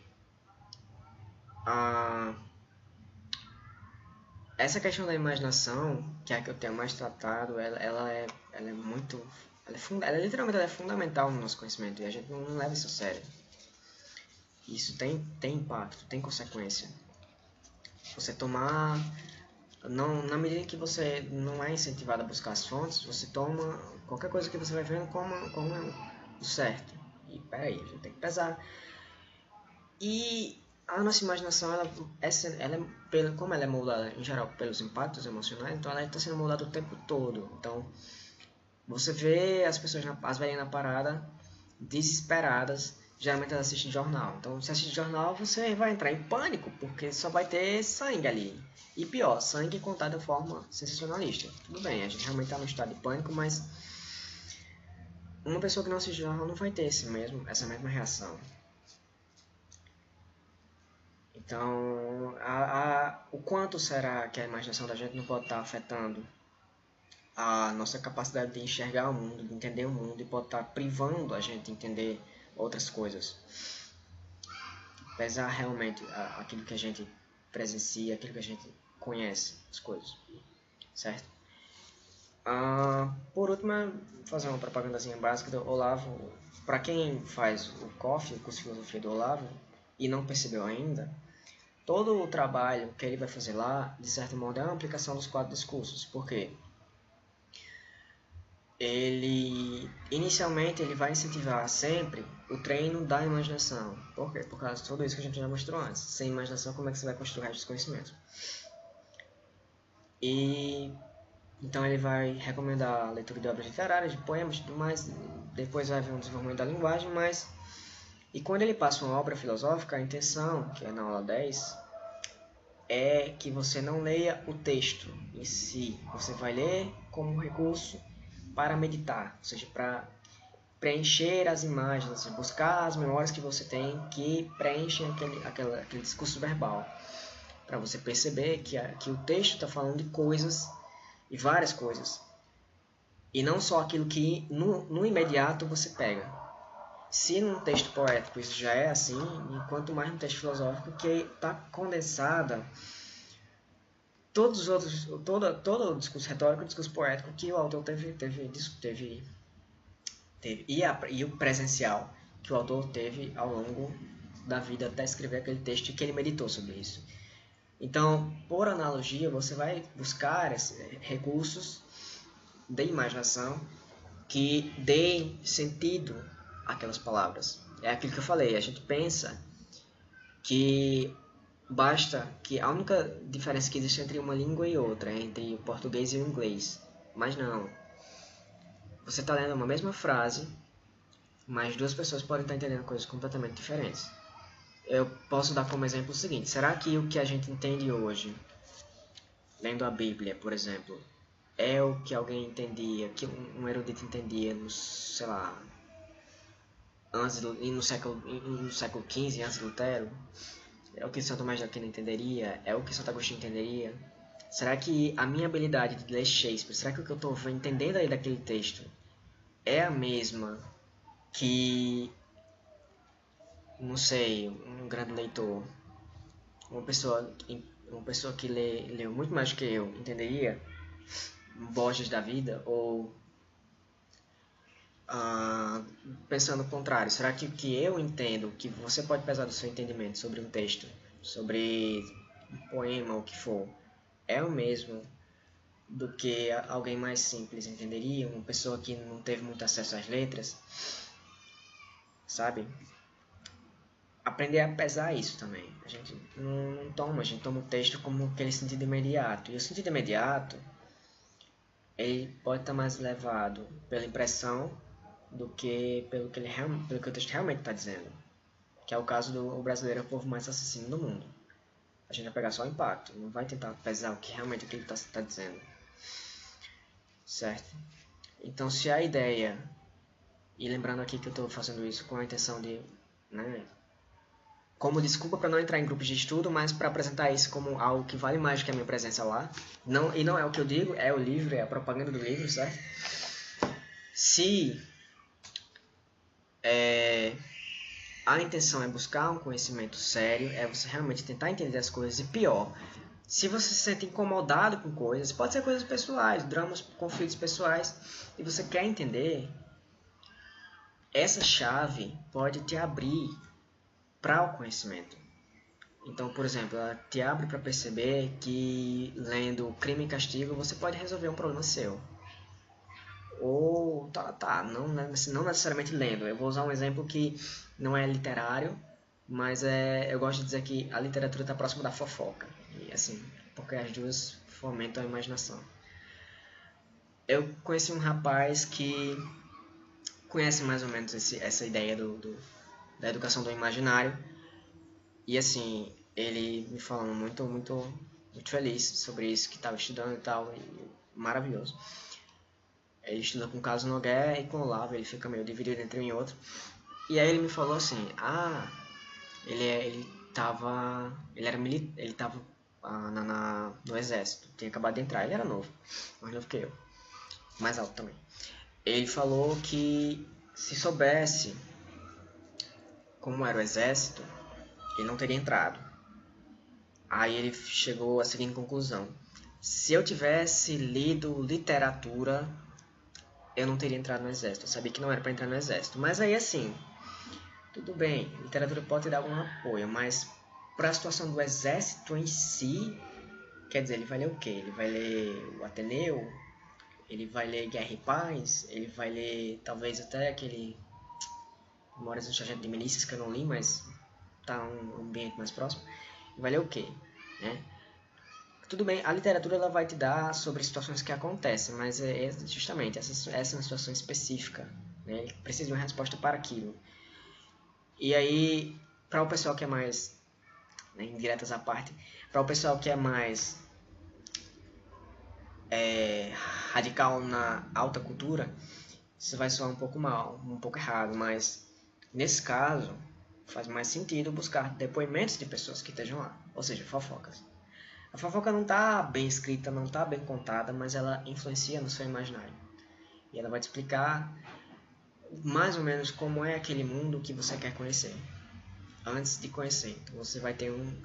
essa questão da imaginação, que é a que eu tenho mais tratado, ela é muito... literalmente ela é fundamental no nosso conhecimento e a gente não leva isso a sério. Isso tem impacto, tem consequência. Você tomar... na medida que você não é incentivado a buscar as fontes, você toma qualquer coisa que você vai vendo como o certo. E peraí, a gente tem que pesar. E a nossa imaginação, como ela é moldada em geral pelos impactos emocionais, então ela está sendo moldada o tempo todo. Então, você vê as pessoas, as velhinhas na parada, desesperadas, geralmente elas assistem jornal. Então, se assiste jornal, você vai entrar em pânico, porque só vai ter sangue ali. E pior, sangue contado de forma sensacionalista. Tudo bem, a gente realmente está no estado de pânico, mas uma pessoa que não assiste jornal não vai ter essa mesma reação. Então, o quanto será que a imaginação da gente não pode estar afetando a nossa capacidade de enxergar o mundo, de entender o mundo, e pode estar privando a gente de entender outras coisas. Pesar realmente aquilo que a gente presencia, aquilo que a gente conhece, as coisas, certo? Por último, fazer uma propagandazinha básica do Olavo. Para quem faz o COF, o curso de filosofia do Olavo, e não percebeu ainda, todo o trabalho que ele vai fazer lá, de certo modo, é uma aplicação dos 4 discursos. Por quê? Inicialmente, ele vai incentivar sempre o treino da imaginação. Por quê? Por causa de tudo isso que a gente já mostrou antes. Sem imaginação, como é que você vai construir o resto dos conhecimentos? Então ele vai recomendar a leitura de obras literárias, de poemas e tudo mais. Depois vai haver um desenvolvimento da linguagem, mas... E quando ele passa uma obra filosófica, a intenção, que é na aula 10, é que você não leia o texto em si. Você vai ler como um recurso para meditar, ou seja, para preencher as imagens, buscar as memórias que você tem que preenchem aquele discurso verbal, para você perceber que o texto está falando de coisas, e várias coisas, e não só aquilo que no imediato você pega. Se num texto poético isso já é assim, e quanto mais num texto filosófico, que está condensada todos os outros, todo o discurso retórico e o discurso poético que o autor teve e o presencial que o autor teve ao longo da vida até escrever aquele texto e que ele meditou sobre isso. Então, por analogia, você vai buscar recursos de imaginação que deem sentido àquelas palavras. É aquilo que eu falei, a gente pensa que basta que a única diferença que existe entre uma língua e outra é entre o português e o inglês. Mas não. Você está lendo uma mesma frase, mas duas pessoas podem estar entendendo coisas completamente diferentes. Eu posso dar como exemplo o seguinte: será que o que a gente entende hoje, lendo a Bíblia, por exemplo, é o que alguém entendia, que um erudito entendia sei lá, no século XV, antes de Lutero? É o que Santo Tomás de Aquino entenderia? É o que Santo Agostinho entenderia? Será que a minha habilidade de ler Shakespeare, será que o que eu estou entendendo aí daquele texto é a mesma que, não sei, um grande leitor, uma pessoa que leu muito mais que eu entenderia? Borges da vida? Ou pensando o contrário, será que o que eu entendo, que você pode pesar do seu entendimento sobre um texto, sobre um poema ou o que for, é o mesmo do que alguém mais simples entenderia, uma pessoa que não teve muito acesso às letras, sabe? Aprender a pesar isso também. A gente a gente toma o texto como aquele sentido imediato. E o sentido imediato, ele pode estar mais levado pela impressão do que pelo que o texto realmente está dizendo. Que é o caso do brasileiro, é o povo mais assassino do mundo. A gente vai pegar só o impacto, não vai tentar pesar o que realmente ele está dizendo. Certo? Então, se a ideia, e lembrando aqui que eu estou fazendo isso com a intenção de, como desculpa para não entrar em grupos de estudo, mas para apresentar isso como algo que vale mais do que a minha presença lá. E não é o que eu digo, é o livro, é a propaganda do livro, certo? Se a intenção é buscar um conhecimento sério, é você realmente tentar entender as coisas, e pior, se você se sente incomodado com coisas, pode ser coisas pessoais, dramas, conflitos pessoais, e você quer entender, essa chave pode te abrir para o conhecimento. Então, por exemplo, ela te abre para perceber que lendo Crime e Castigo você pode resolver um problema seu. Ou, não necessariamente lendo. Eu vou usar um exemplo que não é literário, mas eu gosto de dizer que a literatura está próxima da fofoca. E assim, porque as duas fomentam a imaginação. Eu conheci um rapaz que conhece mais ou menos essa ideia da educação do imaginário. E assim, ele me falando muito feliz sobre isso, que estava estudando e tal, e maravilhoso. Ele estuda com o Carlos Nogueira e com o Olavo, ele fica meio dividido entre um e outro. E aí ele me falou assim, ele tava no exército, tinha acabado de entrar, ele era novo, mais novo que eu, mais alto também. Ele falou que se soubesse como era o exército, ele não teria entrado. Aí ele chegou à seguinte conclusão: se eu tivesse lido literatura, eu não teria entrado no exército. Eu sabia que não era para entrar no exército. Mas aí assim, tudo bem, literatura pode te dar algum apoio, mas para a situação do exército em si, quer dizer, ele vai ler o quê? Ele vai ler o Ateneu, ele vai ler Guerra e Paz, ele vai ler talvez até aquele Memórias do Sargento de Milícias, que eu não li, mas tá um ambiente mais próximo. Ele vai ler o quê? Né? Tudo bem, a literatura ela vai te dar sobre situações que acontecem, mas justamente essa é uma situação específica. Né? Ele precisa de uma resposta para aquilo. E aí, para o pessoal que é mais, né, indiretas à parte, para o pessoal que é mais radical na alta cultura, isso vai soar um pouco mal, um pouco errado, mas nesse caso faz mais sentido buscar depoimentos de pessoas que estejam lá, ou seja, fofocas. A fofoca não está bem escrita, não está bem contada, mas ela influencia no seu imaginário. E ela vai te explicar mais ou menos como é aquele mundo que você quer conhecer, antes de conhecer. Então você vai ter um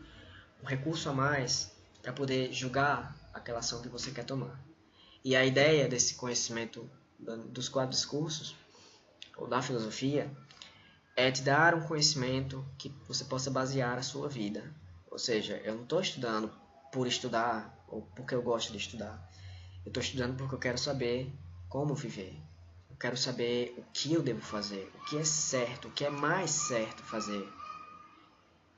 recurso a mais para poder julgar aquela ação que você quer tomar. E a ideia desse conhecimento dos 4 discursos, ou da filosofia, é te dar um conhecimento que você possa basear a sua vida. Ou seja, eu não estou estudando por estudar ou porque eu gosto de estudar. Eu estou estudando porque eu quero saber como viver. Eu quero saber o que eu devo fazer, o que é certo, o que é mais certo fazer.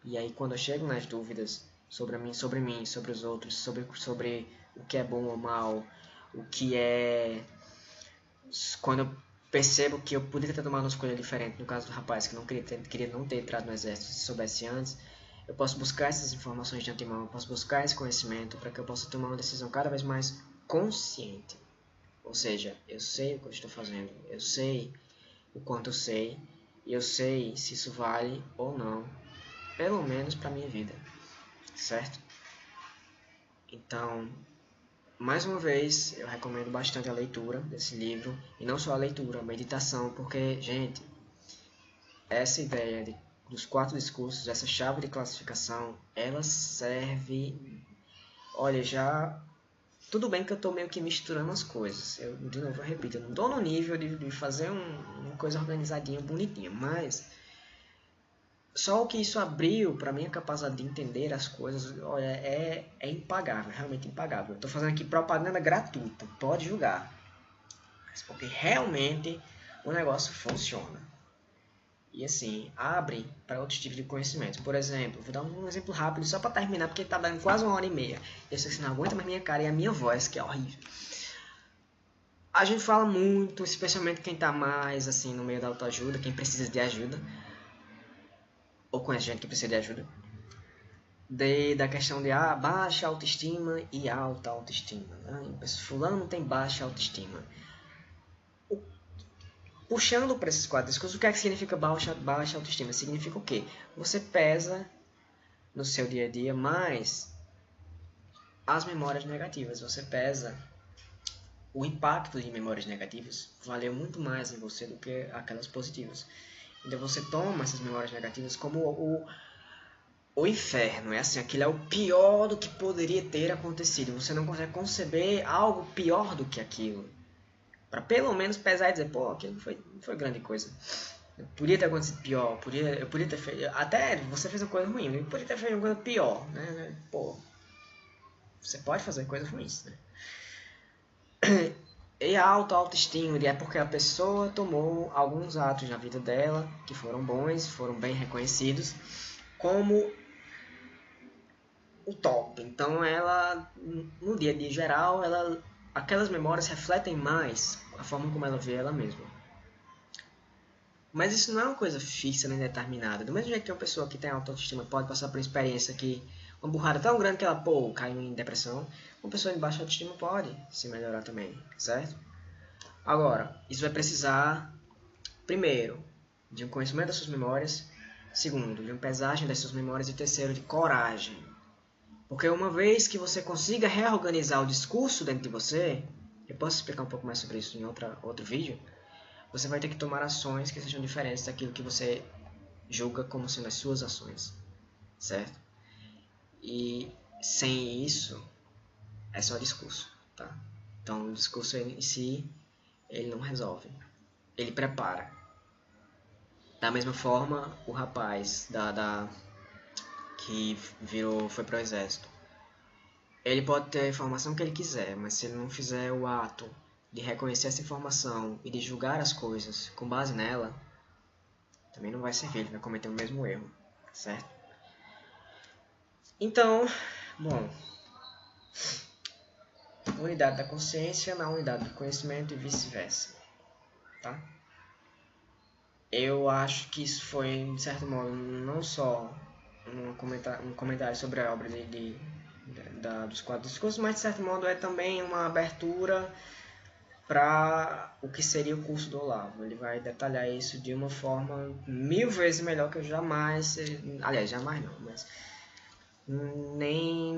E aí quando eu chego nas dúvidas sobre mim, sobre os outros, sobre o que é bom ou mal, o que é... Quando eu percebo que eu poderia ter tomado uma escolha diferente, no caso do rapaz que não queria não ter entrado no exército, se soubesse antes, eu posso buscar essas informações de antemão, eu posso buscar esse conhecimento para que eu possa tomar uma decisão cada vez mais consciente. Ou seja, eu sei o que eu estou fazendo, eu sei o quanto eu sei, e eu sei se isso vale ou não, pelo menos para a minha vida, certo? Então, mais uma vez, eu recomendo bastante a leitura desse livro, e não só a leitura, a meditação, porque, gente, essa ideia dos 4 discursos, essa chave de classificação, ela serve... Olha, já... Tudo bem que eu estou meio que misturando as coisas, de novo eu repito, eu não estou no nível de fazer uma coisa organizadinha, bonitinha, mas... Só o que isso abriu para minha capacidade de entender as coisas, olha, é impagável, realmente impagável. Eu estou fazendo aqui propaganda gratuita, pode julgar. Mas porque realmente o negócio funciona. E assim, abre para outros tipos de conhecimento. Por exemplo, vou dar um exemplo rápido só para terminar, porque está dando quase 1h30. Eu sei que você não aguenta mais minha cara e a minha voz, que é horrível. A gente fala muito, especialmente quem está mais assim no meio da autoajuda, quem precisa de ajuda, ou conhece gente que precisa de ajuda, da questão de baixa autoestima e alta autoestima. Né? Fulano tem baixa autoestima. Puxando para esses 4 discursos, o que é que significa baixa autoestima? Significa o quê? Você pesa no seu dia a dia mais as memórias negativas. Você pesa o impacto de memórias negativas. Valeu muito mais em você do que aquelas positivas. Então você toma essas memórias negativas como o inferno, é assim, aquilo é o pior do que poderia ter acontecido. Você não consegue conceber algo pior do que aquilo. Para pelo menos pesar e dizer, pô, aquilo não foi grande coisa. Podia ter acontecido pior, eu podia ter feito... Até você fez uma coisa ruim, eu podia ter feito uma coisa pior, né? Pô, você pode fazer coisas ruins, né? E a autoestima é porque a pessoa tomou alguns atos na vida dela que foram bons, foram bem reconhecidos, como o top. Então ela, no dia a dia geral, aquelas memórias refletem mais a forma como ela vê ela mesma. Mas isso não é uma coisa fixa nem determinada. Do mesmo jeito que uma pessoa que tem autoestima pode passar por uma experiência que uma burrada tão grande que ela caiu em depressão, uma pessoa de baixa autoestima pode se melhorar também, certo? Agora, isso vai precisar, primeiro, de um conhecimento das suas memórias, segundo, de uma pesagem das suas memórias e terceiro, de coragem. Porque uma vez que você consiga reorganizar o discurso dentro de você, eu posso explicar um pouco mais sobre isso em outro vídeo, você vai ter que tomar ações que sejam diferentes daquilo que você julga como sendo as suas ações, certo? E sem isso, é só discurso, tá? Então o discurso em si, ele não resolve, ele prepara. Da mesma forma, o rapaz que foi pro exército. Ele pode ter a informação que ele quiser, mas se ele não fizer o ato de reconhecer essa informação e de julgar as coisas com base nela, também não vai servir, ele vai cometer o mesmo erro, certo? Então, bom, unidade da consciência na unidade do conhecimento e vice-versa, tá? Eu acho que isso foi, de certo modo, não só um comentário sobre a obra dos quatro discursos, mas de certo modo é também uma abertura para o que seria o curso do Olavo. Ele vai detalhar isso de uma forma 1000 vezes melhor que eu jamais, aliás, jamais não, mas nem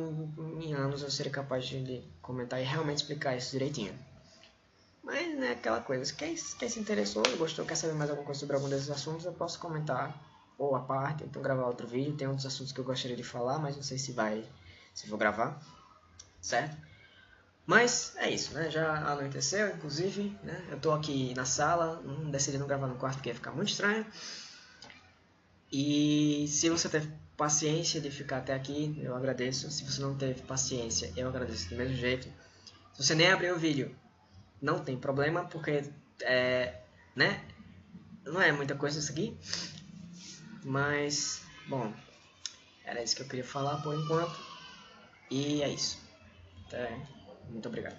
em anos eu seria capaz de comentar e realmente explicar isso direitinho. Mas é aquela coisa, quem se interessou, gostou, quer saber mais alguma coisa sobre algum desses assuntos, eu posso comentar ou a parte, então gravar outro vídeo. Tem outros assuntos que eu gostaria de falar, mas não sei se vou gravar, certo? Mas é isso, né? Já anoiteceu, inclusive, né? Eu tô aqui na sala, não decidi não gravar no quarto porque ia ficar muito estranho. E se você teve paciência de ficar até aqui, eu agradeço. Se você não teve paciência, eu agradeço do mesmo jeito. Se você nem abriu o vídeo, não tem problema, porque né? Não é muita coisa isso aqui. Mas, bom, era isso que eu queria falar por enquanto. E é isso. Muito obrigado.